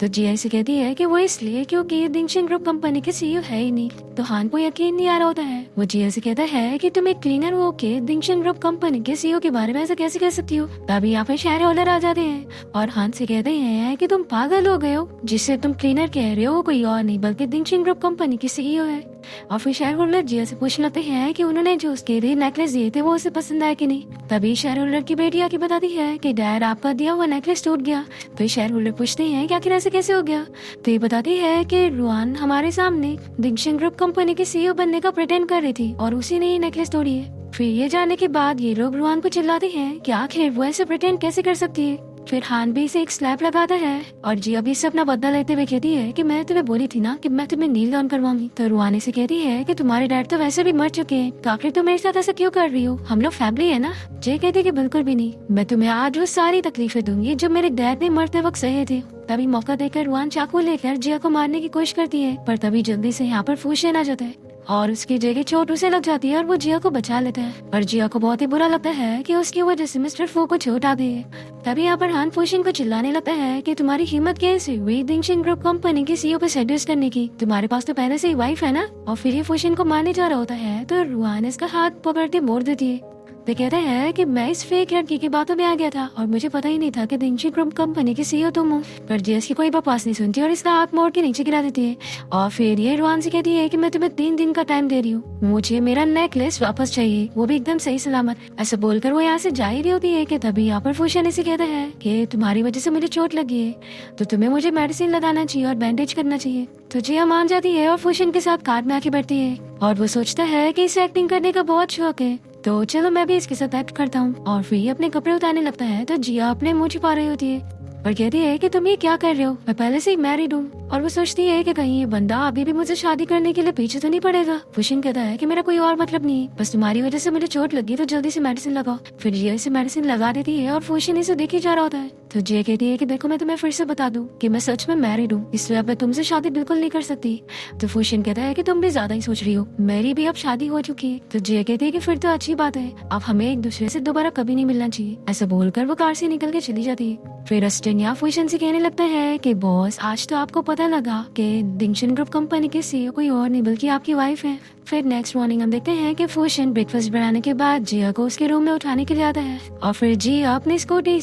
S1: तो जिया से कहती है कि वो इसलिए क्योंकि दिंगशन ग्रुप कंपनी के सीईओ है ही नहीं। तो हान को यकीन नहीं आ रहा होता है। वो जिया से कहता है कि तुम एक क्लीनर हो के दिंगशन ग्रुप कंपनी के सीईओ के बारे में ऐसा कैसे कह सकती हो? तभी यहाँ पर शेयर होल्डर आ जाते हैं और हान से कहते हैं कि तुम पागल हो गए हो, जिससे तुम क्लीनर कह रहे हो कोई और नहीं बल्कि दिंगशन ग्रुप कंपनी के सीईओ है। और फिर शेयर होल्डर जिया से पूछने लगते हैं कि उन्होंने जो उसके लिए नेकलेस दिए थे वो उसे पसंद आया कि नहीं। तभी शेयर होल्डर की बेटी आके बताती है कि डैड आपका दिया हुआ नेकलेस टूट गया। तो शेयर होल्डर पूछते हैं कि आखिर ऐसे कैसे हो गया? तो ये बताती है कि रुआन हमारे सामने दिंगशन ग्रुप कंपनी के सीईओ बनने का प्रिटेंड कर रही थी और उसी ने ही नेकलेस तोड़ी है। फिर ये जानने के बाद ये लोग रुआन को चिल्लाते हैं कि आखिर वो ऐसे प्रिटेंड कैसे कर सकती है। फिर हान भी इसे एक स्लैप लगाता है और जिया भी इससे अपना बदला लेते हुए कहती है कि मैं तुम्हें बोली थी ना कि मैं तुम्हें नील डाउन करवाऊंगी। तो रुआन से कहती है कि तुम्हारे डैड तो वैसे भी मर चुके हैं, तो आखिर तुम मेरे साथ ऐसा क्यों कर रही हो? हम लोग फैमिली है ना। जय कहती है कि बिल्कुल भी नहीं, मैं तुम्हें आज वो सारी तकलीफें दूंगी जो मेरे डैड ने मरते वक्त सहे थे। तभी मौका देकर रुआन चाकू लेकर जिया को मारने की कोशिश करती है, पर तभी जल्दी से यहाँ पर फुशियन आ जाता है और उसकी जगह चोट उसे लग जाती है और वो जिया को बचा लेता है। और जिया को बहुत ही बुरा लगता है कि उसकी वजह से मिस्टर फू को चोट आ गई है। तभी यहाँ पर हान फुशियन को चिल्लाने लगता है कि तुम्हारी हिम्मत कैसे हुई दिंगशन ग्रुप कंपनी के सीईओ को सेड्यूस करने की? तुम्हारे पास तो पहले से ही वाइफ है ना। और फिर ये फुशियन को मारने जा रहा होता है तो रुआन इसका हाथ पकड़ के मोड़ देती है। वे कहते हैं कि मैं इस फेक लड़की की बातों में आ गया था और मुझे पता ही नहीं था कि दिंगची ग्रुप कंपनी की सीईओ तुम हो। पर जियास की कोई बकवास नहीं सुनती और इसका हाथ मोड़ के नीचे गिरा देती है और फिर ये रुआन से कहती है कि मैं तुम्हें 3 दिन का टाइम दे रही हूँ, मुझे मेरा नेकलेस वापस चाहिए, वो भी एकदम सही सलामत। ऐसा बोलकर वो यहाँ से जा ही रही होती है कि तभी यहाँ पर फूशन इसे कहता है कि तुम्हारी वजह से मुझे चोट लगी है तो तुम्हें मुझे मेडिसिन लगाना चाहिए और बैंडेज करना चाहिए। तो जिया मान जाती है और फूशन के साथ कार में आके बैठती है और वो सोचता है कि इसे एक्टिंग करने का बहुत शौक है तो चलो मैं भी इसके साथ एक्ट करता हूँ। और फिर ये अपने कपड़े उतारने लगता है तो जिया अपने मुंह छुपा रही होती है और कहती है कि तुम ये क्या कर रहे हो, मैं पहले से ही मैरिड हूँ। और वो सोचती है कि कहीं ये बंदा अभी भी मुझे शादी करने के लिए पीछे तो नहीं पड़ेगा। फुशिन कहता है कि मेरा कोई और मतलब नहीं है, बस तुम्हारी वजह से मुझे चोट लगी तो जल्दी से मेडिसिन लगाओ। फिर जिया इसे मेडिसिन लगा देती है और फुशिन इसे देख ही जा रहा होता है। तो जिया कहती है कि देखो मैं तुम्हें फिर से बता दूं कि मैं सच में मैरिड हूँ, इसलिए अब मैं तुमसे शादी बिल्कुल नहीं कर सकती। तो फुशिन कहता है कि तुम भी ज्यादा ही सोच रही हो, मेरी भी अब शादी हो चुकी है। तो जिया कहती है कि फिर तो अच्छी बात है, अब हमें एक दूसरे से दोबारा कभी नहीं मिलना चाहिए। ऐसा बोलकर वो कार से निकल के चली जाती है। फिर अस्टिन या फुशिन से कहने लगता है कि बॉस आज तो आपको पता लगा कि दिंगशन ग्रुप कंपनी के सीईओ कोई और नहीं बल्कि आपकी वाइफ है। फिर नेक्स्ट मॉर्निंग हम देखते हैं कि फुशिन ब्रेकफास्ट बनाने के बाद जिया को उसके रूम में उठाने के लिए आता है और फिर जिया अपनी स्कूटी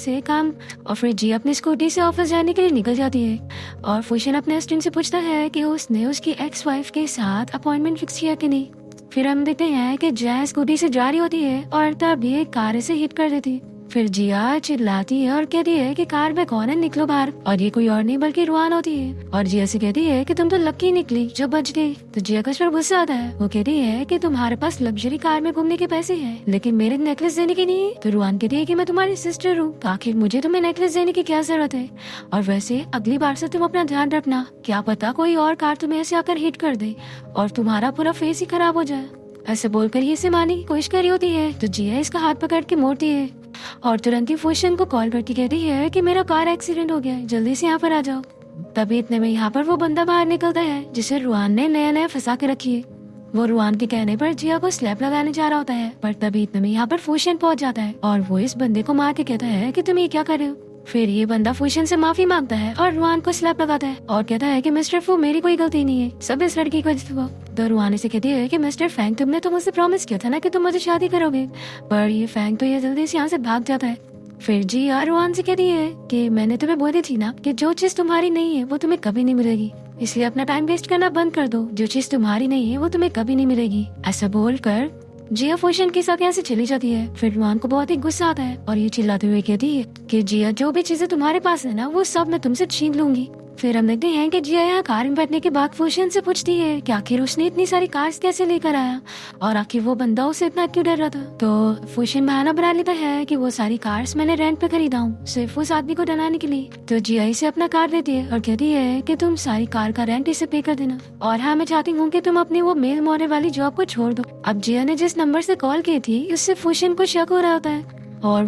S1: से ऑफिस जाने के लिए निकल जाती है। और फुशिन अपने अस्टिन से पूछता है कि उसने उसकी एक्स वाइफ के साथ अपॉइंटमेंट फिक्स किया कि नहीं। फिर हम देखते हैं कि जिया स्कूटी से जा रही होती है और तभी एक कार इसे हिट कर देती है। फिर जिया चिल्लाती है और कहती है कि कार में कौन है, निकलो बाहर। और ये कोई और नहीं बल्कि रुआन होती है और जिया से कहती है कि तुम तो लकी निकली जो बच गई। तो जिया को इस पर गुस्सा आता है। वो कहती है कि तुम्हारे पास लग्जरी कार में घूमने के पैसे हैं लेकिन मेरे नेकलेस देने की नहीं। तो रुआन कहती है कि मैं तुम्हारी सिस्टर हूँ तो आखिर मुझे तुम्हें नेकलेस देने की क्या जरूरत है, और वैसे अगली बार से तुम अपना ध्यान रखना, क्या पता कोई और कार तुम्हें ऐसे आकर हिट कर दे और तुम्हारा पूरा फेस ही खराब हो जाए। ऐसे बोलकर ये इसे मारने की कोशिश कर रही होती है तो जिया इसका हाथ पकड़ के मोड़ती है और तुरंत ही फुशिन को कॉल करके कहती है कि मेरा कार एक्सीडेंट हो गया है, जल्दी से यहाँ पर आ जाओ। तभी इतने में यहाँ पर वो बंदा बाहर निकलता है जिसे रुआन ने नया फंसा के रखी है। वो रुआन के कहने पर जिया को स्लैप लगाने जा रहा होता है पर तभी इतने में यहाँ पर फुशिन पहुँच जाता है और वो इस बंदे को मार के कहता है कि तुम ये क्या कर रहे हो। फिर ये बंदा फुशिन से माफी मांगता है और रुआन को स्लैप लगाता है और कहता है कि मिस्टर फू मेरी कोई गलती नहीं है, सब इस लड़की की वजह से हुआ। तो रुआन से कहती है कि मिस्टर फैंग तुमने तो मुझसे प्रॉमिस किया था ना कि तुम मुझे शादी करोगे, पर ये फैंग तो ये जल्दी से यहाँ से भाग जाता है। फिर जिया रुआन से कहती है कि मैंने तुम्हें बोली थी ना कि जो चीज तुम्हारी नहीं है वो तुम्हें कभी नहीं मिलेगी, इसलिए अपना टाइम वेस्ट करना बंद कर दो, जो चीज तुम्हारी नहीं है वो तुम्हें कभी नहीं मिलेगी। ऐसा बोलकर जिया फुशिन के साथ यहाँ से चली जाती है। फिर रुआन को बहुत ही गुस्सा आता है और ये चिल्लाते हुए कहती है कि जिया जो भी चीजें तुम्हारे पास है ना वो सब मैं तुमसे छीन लूंगी। फिर हम देखते हैं कि जिया यहाँ कार में बैठने के बाद फुशिन से पूछती है कि आखिर उसने इतनी सारी कार्स कैसे लेकर आया और आखिर वो बंदा उसे इतना क्यों डर रहा था। तो फुशिन बहाना बना लेता है कि वो सारी कार्स मैंने रेंट पे खरीदा हूँ सिर्फ उस आदमी को डराने के लिए। तो जिया इसे अपना कार देती है और कहती है कि तुम सारी कार का रेंट इसे पे कर देना और हाँ मैं चाहती हूँ कि तुम अपनी वो मेल मोरे वाली जॉब को छोड़ दो। अब जिया ने जिस नंबर से कॉल की थी उससे फुशिन को शक हो रहा होता है और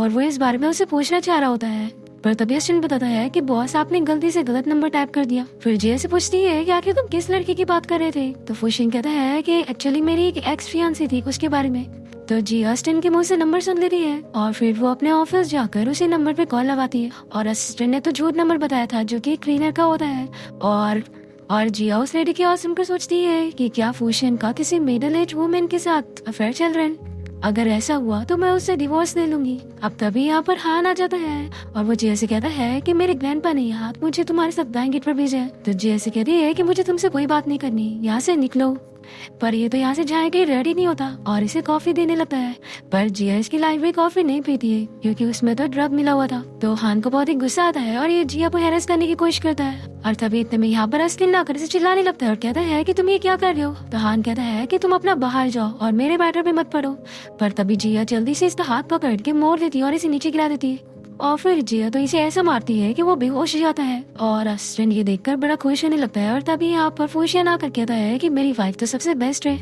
S1: वो इस बारे में उसे पूछना चाह रहा होता है पर तभी अस्टिन बताता है कि बॉस आपने गलती से गलत नंबर टाइप कर दिया। फिर जिया से पूछती है कि आखिर तुम किस लड़की की बात कर रहे थे। तो फुशिन कहता है कि एक्चुअली मेरी एक एक्स फियांसी थी उसके बारे में। तो जिया अस्टिन के मुंह से नंबर सुन लेती है और फिर वो अपने ऑफिस जाकर उसी नंबर पे कॉल लगाती है और अस्टिन ने तो झूठ नंबर बताया था जो कि क्लीनर का होता है। और जिया उस लेडी की आवाज सुनकर सोचती है कि क्या फुशिन का किसी मिडिल एज वुमेन के साथ अफेयर चल रहा है, अगर ऐसा हुआ तो मैं उससे डिवोर्स ले लूंगी। अब तभी यहाँ पर हान आ जाता है और वो जिया से कहता है कि मेरे ग्रैंडपा ने हाथ मुझे तुम्हारे साथ दाएं गेट पर भेजा है। तो जिया से कहती है कि मुझे तुमसे कोई बात नहीं करनी, यहाँ से निकलो। पर ये तो यहाँ से जाने के रेडी नहीं होता और इसे कॉफी देने लगता है पर जिया इसकी लाइफ में कॉफी नहीं पीती है क्योंकि उसमें तो ड्रग मिला हुआ था। तो हान को बहुत ही गुस्सा आता है और ये जिया को हैरेस करने की कोशिश करता है और तभी इतने में यहाँ पर अस्टिन ना कर इसे चिल्लाने लगता है और कहता है कि तुम ये क्या कर रहे हो। तो हान कहता है कि तुम अपना बाहर जाओ और मेरे बैटर पे मत पड़ो। पर तभी जिया जल्दी से इसका हाथ पकड़ के मोड़ देती है और इसे नीचे गिरा देती है और फिर जिया तो इसे ऐसा मारती है कि वो बेहोश हो जाता है और अस्टिन ये देखकर बड़ा खुश होने लगता है और तभी यहाँ पर फुशिन आकर कहता है कि मेरी वाइफ तो सबसे बेस्ट है।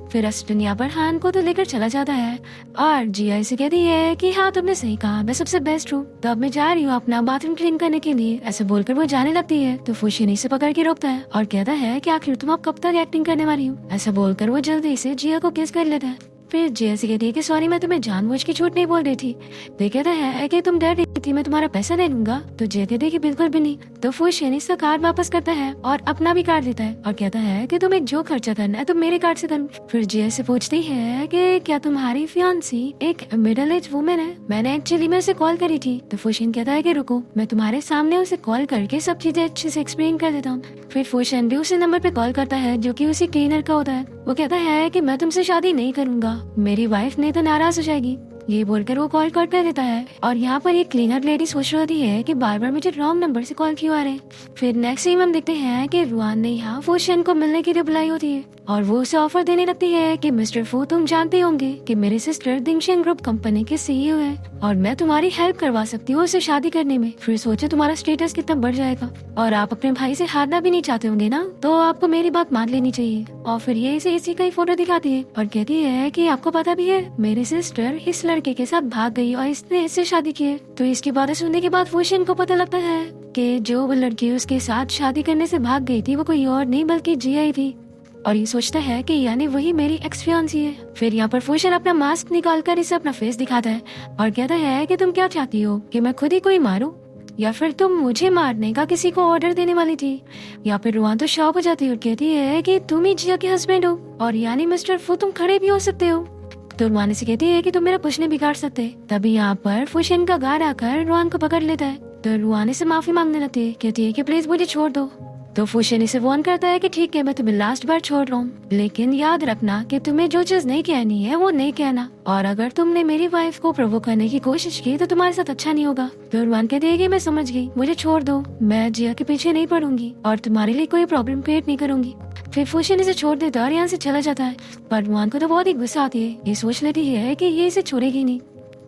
S1: फिर अस्टिन यहाँ पर हान को तो लेकर चला जाता है और जिया इसे कहती है कि हाँ तुमने सही कहा, मैं सबसे बेस्ट हूँ, तो अब मैं जा रही हूँ अपना बाथरूम क्लीन करने के लिए। ऐसे बोलकर वो जाने लगती है तो फुशिन इसे पकड़ के रोकता है और कहता है कि आखिर तुम अब कब तक एक्टिंग करने वाली हो। ऐसा बोलकर वो जल्दी से जिया को किस कर लेता है। फिर जिया से कहती है कि सॉरी मैं तुम्हें जानबूझ के झूठ नहीं बोल रही थी। वे कहता है कि तुम डर रही थी मैं तुम्हारा पैसा ले लूंगा। तो जिया कहती है कि बिल्कुल भी नहीं, तो फुशियन इसका कार्ड वापस करता है और अपना भी कार्ड लेता है और कहता है कि तुम्हें जो खर्चा करना है तुम मेरे कार्ड से करना। फिर जिया से पूछती है कि क्या तुम्हारी फियांसी एक मिडिल एज वुमेन है? मैंने एक्चुअली में उसे कॉल करी थी। तो फुशियन कहता है कि रुको, मैं तुम्हारे सामने उसे कॉल करके सब चीजें अच्छे से एक्सप्लेन कर देता हूँ। फिर फुशियन भी उसी नंबर पे कॉल करता है जो कि उसी क्लीनर का होता है। वो कहता है कि मैं तुमसे शादी नहीं करूंगा, मेरी वाइफ नहीं तो नाराज हो जाएगी। ये बोलकर वो कॉल कट कर देता है और यहाँ पर एक क्लीनर लेडी सोच रही होती है कि बार बार मुझे रॉन्ग नंबर से कॉल क्यों आ रहे हैं। फिर नेक्स्ट सीन हम देखते हैं कि रुआन ने यहाँ फुशियन को मिलने के लिए बुलाई होती है और वो उसे ऑफर देने लगती है कि मिस्टर फू, तुम जानते होंगे कि मेरे सिस्टर दिंगशन ग्रुप कंपनी के सीईओ है और मैं तुम्हारी हेल्प करवा सकती हूँ उसे शादी करने में। फिर सोचो तुम्हारा स्टेटस कितना बढ़ जाएगा और आप अपने भाई से हारना भी नहीं चाहते होंगे ना, तो आपको मेरी बात मान लेनी चाहिए। और फिर ये इसे इसी का ही फोटो दिखाती है और कहती है कि आपको पता भी है मेरी सिस्टर इस लड़के के साथ भाग गई और इसने इससे शादी की है। तो इसकी बातें सुनने के बाद फुशियन को पता लगता है कि जो वो लड़की उसके साथ शादी करने से भाग गई थी वो कोई और नहीं बल्कि जिया ही थी और ये सोचता है कि यानी वही मेरी एक्स फियांसी है। फिर यहाँ पर फुशियन अपना मास्क निकाल कर इसे अपना फेस दिखाता है और कहता है कि तुम क्या चाहती हो कि मैं खुद ही कोई मारूं या फिर तुम मुझे मारने का किसी को ऑर्डर देने वाली थी? या फिर रुआन तो शॉक हो जाती है और कहती है कि तुम ही जिया के हस्बैंड हो और यानी मिस्टर फू तुम खड़े भी हो सकते हो। तो रुआन से कहती है कि तुम मेरा कुछ नहीं बिगाड़ सकते। तभी यहाँ पर फुशियन का गार्ड आकर रुआन को पकड़ लेता है। तो रुआन से माफी मांगने लगती है, कहती है कि प्लीज मुझे छोड़ दो। तो फुशियन इसे वार्न करता है कि ठीक है मैं तुम्हें लास्ट बार छोड़ रहा हूँ, लेकिन याद रखना कि तुम्हें जो चीज नहीं कहनी है वो नहीं कहना और अगर तुमने मेरी वाइफ को प्रोवोक करने की कोशिश की तो तुम्हारे साथ अच्छा नहीं होगा। तो रुआन कहती है कि मैं समझ गई, मुझे छोड़ दो, मैं जिया के पीछे नहीं पड़ूंगी और तुम्हारे लिए कोई प्रॉब्लम क्रिएट नहीं करूंगी। फिर फुशियन इसे छोड़ देता है और यहाँ से चला जाता है। पर रुआन को तो बहुत ही गुस्सा आती है, ये सोच लेती है कि ये इसे छोड़ेगी नहीं।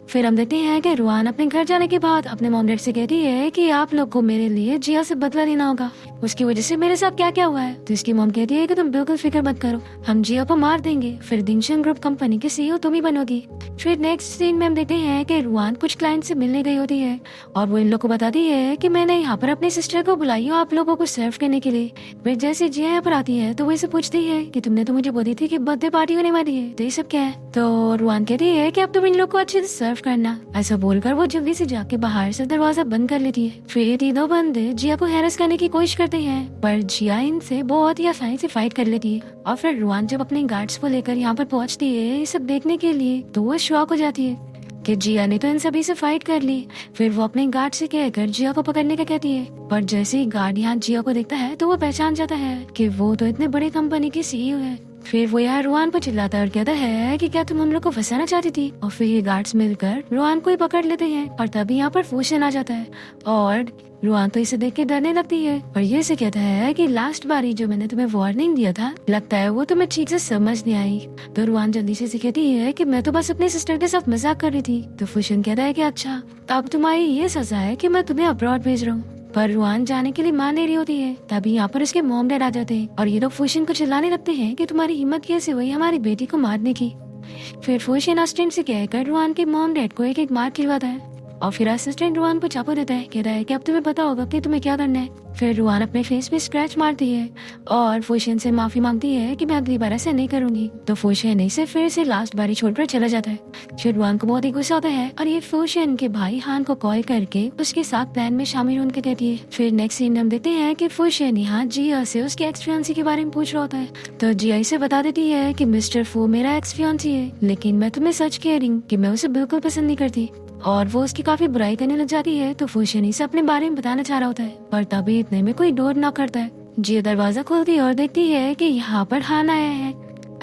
S1: फिर हम देखते हैं कि रुआन अपने घर जाने के बाद अपने मॉम डैड से कहती है कि आप लोग को मेरे लिए जिया से बदला लेना होगा, उसकी वजह से मेरे साथ क्या क्या हुआ है। तो इसकी मॉम कहती है कि तुम बिल्कुल फिक्र मत करो, हम जिया को मार देंगे, फिर दिंगशन ग्रुप कंपनी के सीईओ तुम ही बनोगी। फिर नेक्स्ट सीन में हम देखते हैं कि रुआन कुछ क्लाइंट से मिलने गई होती है और वो इन लोग को बताती है कि मैंने यहाँ पर अपनी सिस्टर को बुलाई हूँ आप लोगों को सर्व करने के लिए। फिर जैसे जिया यहाँ पर आती है तो वो इसे पूछती है कि तुमने तो मुझे बोली थी कि बर्थडे पार्टी होने वाली है, तो ये सब क्या है? तो रुआन कहती है कि अब तुम इन लोग को अच्छे से सर्व करना। ऐसा बोलकर वो जल्दी से जाके बाहर से दरवाजा बंद कर लेती है। फिर ये तीनों बंदे जिया को हैरेस करने की कोशिश करते हैं पर जिया इनसे बहुत ही आसानी से फाइट कर लेती है। और फिर रुआन जब अपने गार्ड्स को लेकर यहाँ पर पहुँचती है ये सब देखने के लिए तो वो शॉक हो जाती है कि जिया ने तो इन सभी से फाइट कर ली। फिर वो अपने गार्ड से कहकर जिया को पकड़ने का कहती है पर जैसे ही गार्ड यहाँ जिया को देखता है तो वो पहचान जाता है कि वो तो इतने बड़े कंपनी की सीईओ है। फिर वो यहाँ रुआन पर चिल्लाता है और कहता है कि क्या तुम हम लोग को फंसाना चाहती थी। और फिर ये गार्ड्स मिलकर रुआन को ही पकड़ लेते हैं और तभी यहाँ पर फुशियन आ जाता है और रुआन तो इसे देख के डरने लगती है और ये से कहता है कि लास्ट बारी जो मैंने तुम्हें वार्निंग दिया था लगता है वो तुम्हें ठीक से समझ नहीं आई। तो रुआन जल्दी से कहती है कि मैं तो बस अपने सिस्टर के साथ मजाक कर रही थी। तो फुशियन कहता है कि अच्छा तो अब तुम्हारी ये सजा है कि मैं तुम्हें अब्रॉड भेज रहा हूँ। पर रुआन जाने के लिए मान नहीं रही होती है। तभी यहाँ पर उसके मॉम डैड आ जाते हैं और ये लोग फुशियन को चिल्लाने लगते हैं कि तुम्हारी हिम्मत कैसे हुई हमारी बेटी को मारने की। फिर फुशियन असिस्टेंट से कहकर रुआन के मॉम डैड को एक एक मार खिलवाता है और फिर असिस्टेंट रुआन को चापू देता है, कहता है कि अब तुम्हें पता होगा कि तुम्हें क्या करना है। फिर रुआन अपने फेस पे स्क्रैच मारती है और फुशियन से माफी मांगती है कि मैं अगली बार ऐसा नहीं करूंगी। तो फुशियन इसे फिर से लास्ट बारी छोड़कर चला जाता है। फिर रुआन को बहुत ही गुस्सा आता है और ये फुशियन के भाई हान को कॉल करके उसके साथ प्लान में शामिल होने के कहती है। फिर नेक्स्ट सीन हम देखते हैं कि फुशियन यहाँ जिया से उसके एक्स फियांसी के बारे में पूछ रहा होता है। तो जिया इसे बता देती है कि मिस्टर फू मेरा एक्स फियांसी है, लेकिन मैं तुम्हें सच कह रही हूँ कि मैं उसे बिल्कुल पसंद नहीं करती। और वो उसकी काफी बुराई करने लग जाती है। तो फुशियन इसे अपने बारे में बताना चाह रहा होता है पर तभी इतने में कोई डोर नॉक करता है। जिया दरवाजा खोलती है और देखती है कि यहाँ पर हान आया है।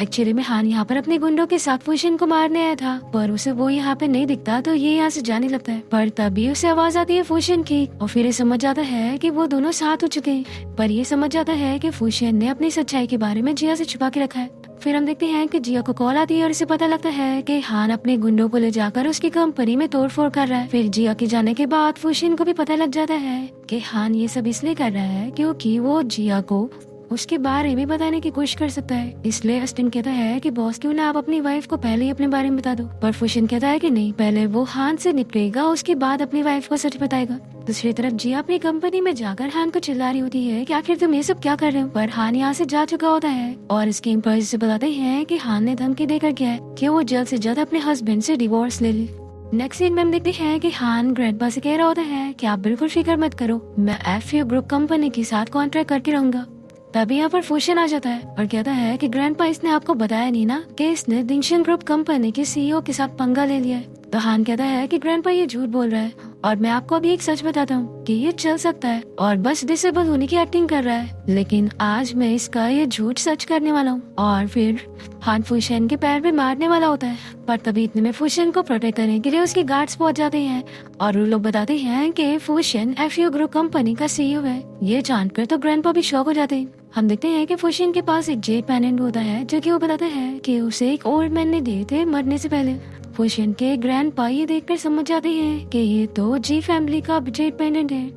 S1: एक्चुअली में हान यहाँ पर अपने गुंडों के साथ फुशियन को मारने आया था पर उसे वो यहाँ पे नहीं दिखता तो ये यहाँ से जाने लगता है। पर तभी उसे आवाज आती है फुशियन की और फिर ये समझ जाता है कि वो दोनों साथ हो चुके हैं। पर ये समझ जाता है कि फुशियन ने अपनी सच्चाई के बारे में जिया से छुपा के रखा है। फिर हम देखते हैं कि जिया को कॉल आती है और इसे पता लगता है कि हान अपने गुंडों को ले जाकर उसकी कंपनी में तोड़फोड़ कर रहा है। फिर जिया के जाने के बाद फुशियन को भी पता लग जाता है कि हान ये सब इसलिए कर रहा है क्योंकि वो जिया को उसके बारे में बताने की कोशिश कर सकता है। इसलिए अस्टिन कहता है कि बॉस क्यों ना आप अपनी वाइफ को पहले ही अपने बारे में बता दो। पर फुशियन कहता है कि नहीं, पहले वो हान से निपटेगा उसके बाद अपनी वाइफ को सच बताएगा। दूसरी तरफ जिया अपनी कंपनी में जाकर हान को चिल्ला रही होती है कि आखिर तुम ये सब क्या कर रहे हो। पर हान यहाँ से जा चुका होता है और इसके एम्प्लॉइज से बताते हैं कि हान ने धमकी देकर गया है कि वो जल्द से जल्द अपने हस्बैंड से डिवोर्स ले ले। नेक्स्ट सीन में हम देखते हैं कि हान ग्रैंडपा से कह रहा होता है कि आप बिल्कुल फिक्र मत करो, मैं एफयू ग्रुप कंपनी के साथ कॉन्ट्रैक्ट करके रहूंगा। तभी यहाँ पर फूशन आ जाता है और कहता है कि ग्रैंडपा इसने आपको बताया नहीं ना कि इसने दिंगशन ग्रुप कंपनी के सीईओ के साथ पंगा ले लिया है। तो हान कहता है कि ग्रैंडपा ये झूठ बोल रहा है और मैं आपको अभी एक सच बताता हूँ कि ये चल सकता है और बस डिसेबल होने की एक्टिंग कर रहा है, लेकिन आज मैं इसका ये झूठ सच करने वाला हूँ। और फिर हान फूशन के पैर पे मारने वाला होता है, पर तभी इतने में फूशन को प्रोटेक्ट करने के लिए उसके गार्ड्स पहुंच जाते हैं और वो लोग बताते हैं कि फूशन एफयू ग्रुप कंपनी का सीईओ है। ये जानकर तो ग्रैंडपा भी शॉक हो जाते हैं। हम देखते हैं कि फूशन के पास एक जेड पेंडेंट होता है जो कि वो बताता है कि उसे एक ओल्ड मैन ने दिए थे मरने से पहले। फूशन के ग्रैंडपा ये देखकर समझ जाते हैं कि ये तो जी फैमिली का जेड पेंडेंट है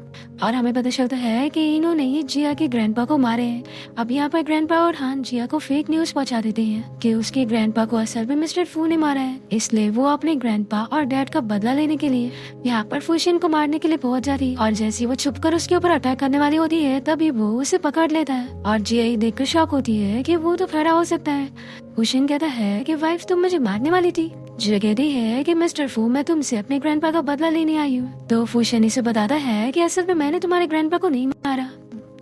S1: और हमें पता चलता है कि इन्होंने ही जिया के ग्रैंडपा को मारे हैं। अब यहाँ पर ग्रैंडपा और हान जिया को फेक न्यूज पहुंचा देते हैं कि उसके ग्रैंडपा को असल में मिस्टर फू ने मारा है, इसलिए वो अपने ग्रैंडपा और डैड का बदला लेने के लिए यहाँ पर फूशन को मारने के लिए पहुंच जाती है। और जैसे वो छुपकर उसके ऊपर अटैक करने वाली होती है तभी वो उसे पकड़ लेता है और जिया ये देखकर शॉक होती है कि वो तो खड़ा हो सकता है। फूशन कहता है कि वाइफ तुम मुझे मारने वाली थी। जिया कहती है कि मिस्टर फू मैं तुमसे अपने ग्रैंडपा का बदला लेने आई हूँ। तो फूशन इसे बताता है कि असल में मैंने तुम्हारे ग्रैंडपा को नहीं मारा।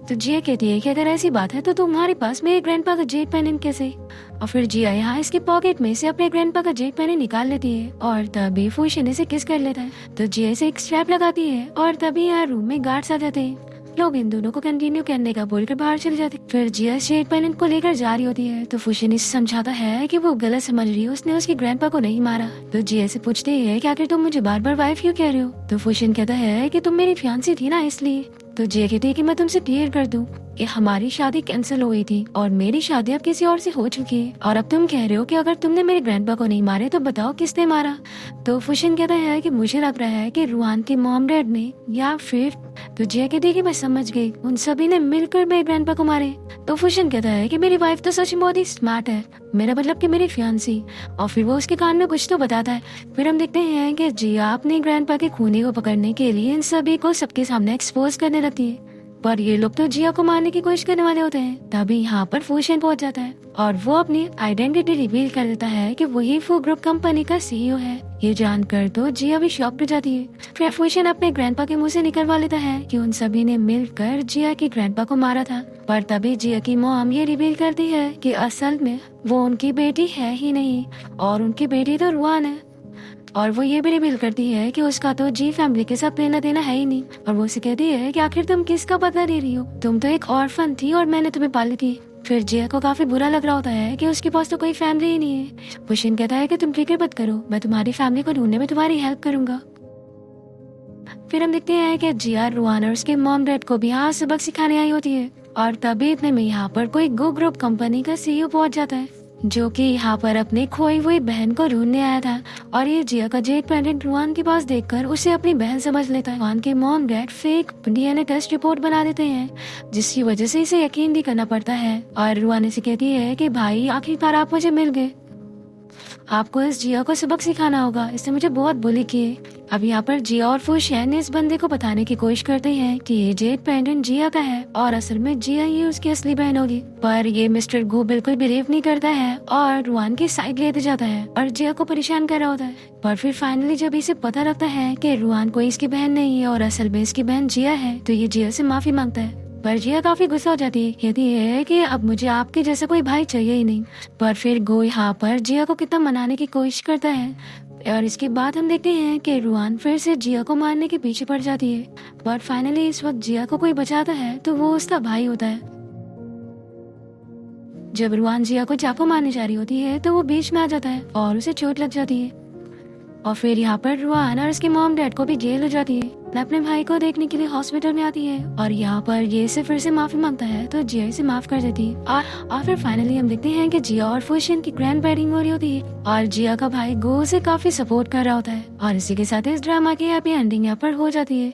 S1: तो जिया कहती है कि अगर ऐसी बात है तो तुम्हारे पास मेरे ग्रैंडपा का जेड पेंडेंट कैसे। और फिर जिया यहाँ इसके पॉकेट में से अपने ग्रैंडपा का जेड पेंडेंट निकाल लेती है और तभी फूशन इसे किस कर लेता है। तो जिया इसे एक स्ट्रैप लगाती है और तभी यहाँ रूम में गार्ड्स आ जाते हैं। लोग इन दोनों को कंटिन्यू करने का बोलकर बाहर चले जाते। फिर जिया जेड पेंडेंट को लेकर जा रही होती है तो फूशन इसे समझाता है कि वो गलत समझ रही है, उसने उसके ग्रैंडपा को नहीं मारा। तो जिया से पूछती है कि आखिर तुम मुझे बार बार वाइफ क्यों कह रहे हो। तो फूशन कहता है कि तुम मेरी फियांसी थी ना इसलिए। तो जिया कहती है कि मैं तुमसे क्लियर कर दूं कि हमारी शादी कैंसिल हो गई थी और मेरी शादी अब किसी और से हो चुकी है और अब तुम कह रहे हो कि अगर तुमने मेरे ग्रैंडपा को नहीं मारे तो बताओ किसने मारा। तो फूशन कहता है कि मुझे लग रहा है कि रुआन के मॉम डैड ने या फिर। तो जिया कहती है कि मैं समझ गई, उन सभी ने मिलकर मेरे ग्रैंडपा को मारे। तो फूशन कहता है कि मेरी वाइफ तो सच में बहुत ही स्मार्ट है, मेरा मतलब कि मेरी फियांसी। और फिर वो उसके कान में कुछ तो बताता है। फिर हम देखते हैं कि जिया अपने ग्रैंडपा के खूनी को पकड़ने के लिए इन सभी को सबके सामने एक्सपोज करने लगती है, पर ये लोग तो जिया को मारने की कोशिश करने वाले होते हैं। तभी यहाँ पर फूशन पहुंच जाता है और वो अपनी आइडेंटिटी रिवील कर देता है कि वही फू ग्रुप कंपनी का सीईओ है। ये जानकर तो जिया भी शॉक हो जाती है। फिर फूशन अपने ग्रैंडपा के मुंह से निकलवा लेता है कि उन सभी ने मिलकर जिया के ग्रैंडपा को मारा था। पर तभी जिया की मॉम ये रिवील करती है कि असल में वो उनकी बेटी है ही नहीं और उनकी बेटी तो रुआन है। और वो ये भी रिवील करती है कि उसका तो जी फैमिली के साथ लेना देना है ही नहीं। और वो उसे कहती है कि आखिर तुम किसका बदला ले रही हो, तुम तो एक ऑर्फन थी और मैंने तुम्हें पाली थी। फिर जिया को काफी बुरा लग रहा होता है कि उसके पास तो कोई फैमिली ही नहीं है। फूशन कहता है कि तुम फिक्र मत करो, मैं तुम्हारी फैमिली को ढूंढने में तुम्हारी हेल्प करूंगा। फिर हम देखते हैं कि जिया रुआन और उसके मॉम डैड को भी यहाँ सबक सिखाने आई होती है और तभी इतने में यहाँ पर कोई गो ग्रुप कंपनी का सीईओ पहुंच जाता है जो कि यहाँ पर अपने खोई हुई बहन को ढूंढने आया था। और ये जिया का जेड पेंडेंट रुआन के पास देखकर उसे अपनी बहन समझ लेता है। रुआन के mom dad fake DNA test report बना देते हैं जिसकी वजह से इसे यकीन भी करना पड़ता है। और रुआन इसे कहती है कि भाई आखिरकार आप मुझे मिल गए, आपको इस जिया को सबक सिखाना होगा, इसने मुझे बहुत बुली किए। अब यहाँ पर जिया और फूशन इस बंदे को बताने की कोशिश करते हैं कि ये जेड पेंडेंट जिया का है और असल में जिया ही उसकी असली बहन होगी। पर ये मिस्टर गो बिल्कुल बिलीव नहीं करता है और रुआन की साइड लेते जाता है और जिया को परेशान कर रहा होता है। पर फिर फाइनली जब इसे पता लगता है कि रुआन कोई इसकी बहन नहीं है और असल में इसकी बहन जिया है तो ये जिया से माफी मांगता है। पर जिया काफी गुस्सा हो जाती है, कहती है कि अब मुझे आपके जैसा कोई भाई चाहिए ही नहीं। पर फिर गो यहाँ पर जिया को कितना मनाने की कोशिश करता है और इसके बाद हम देखते हैं कि रुआन फिर से जिया को मारने के पीछे पड़ जाती है। पर फाइनली इस वक्त जिया को कोई बचाता है तो वो उसका भाई होता है। जब रुआन जिया को चाकू मारने जा रही होती है तो वो बीच में आ जाता है और उसे चोट लग जाती है। और फिर यहाँ पर रुआन और उसके मॉम डैड को भी जेल हो जाती है। अपने भाई को देखने के लिए हॉस्पिटल में आती है और यहाँ पर ये से फिर से माफी मांगता है तो जिया इसे माफ कर देती है। और फिर फाइनली हम देखते हैं कि जिया और फूशन की ग्रैंड वेडिंग हो रही होती है और जिया का भाई गो से काफी सपोर्ट कर रहा होता है। और इसी के साथ इस ड्रामा की हैप्पी एंडिंग यहाँ पर हो जाती है।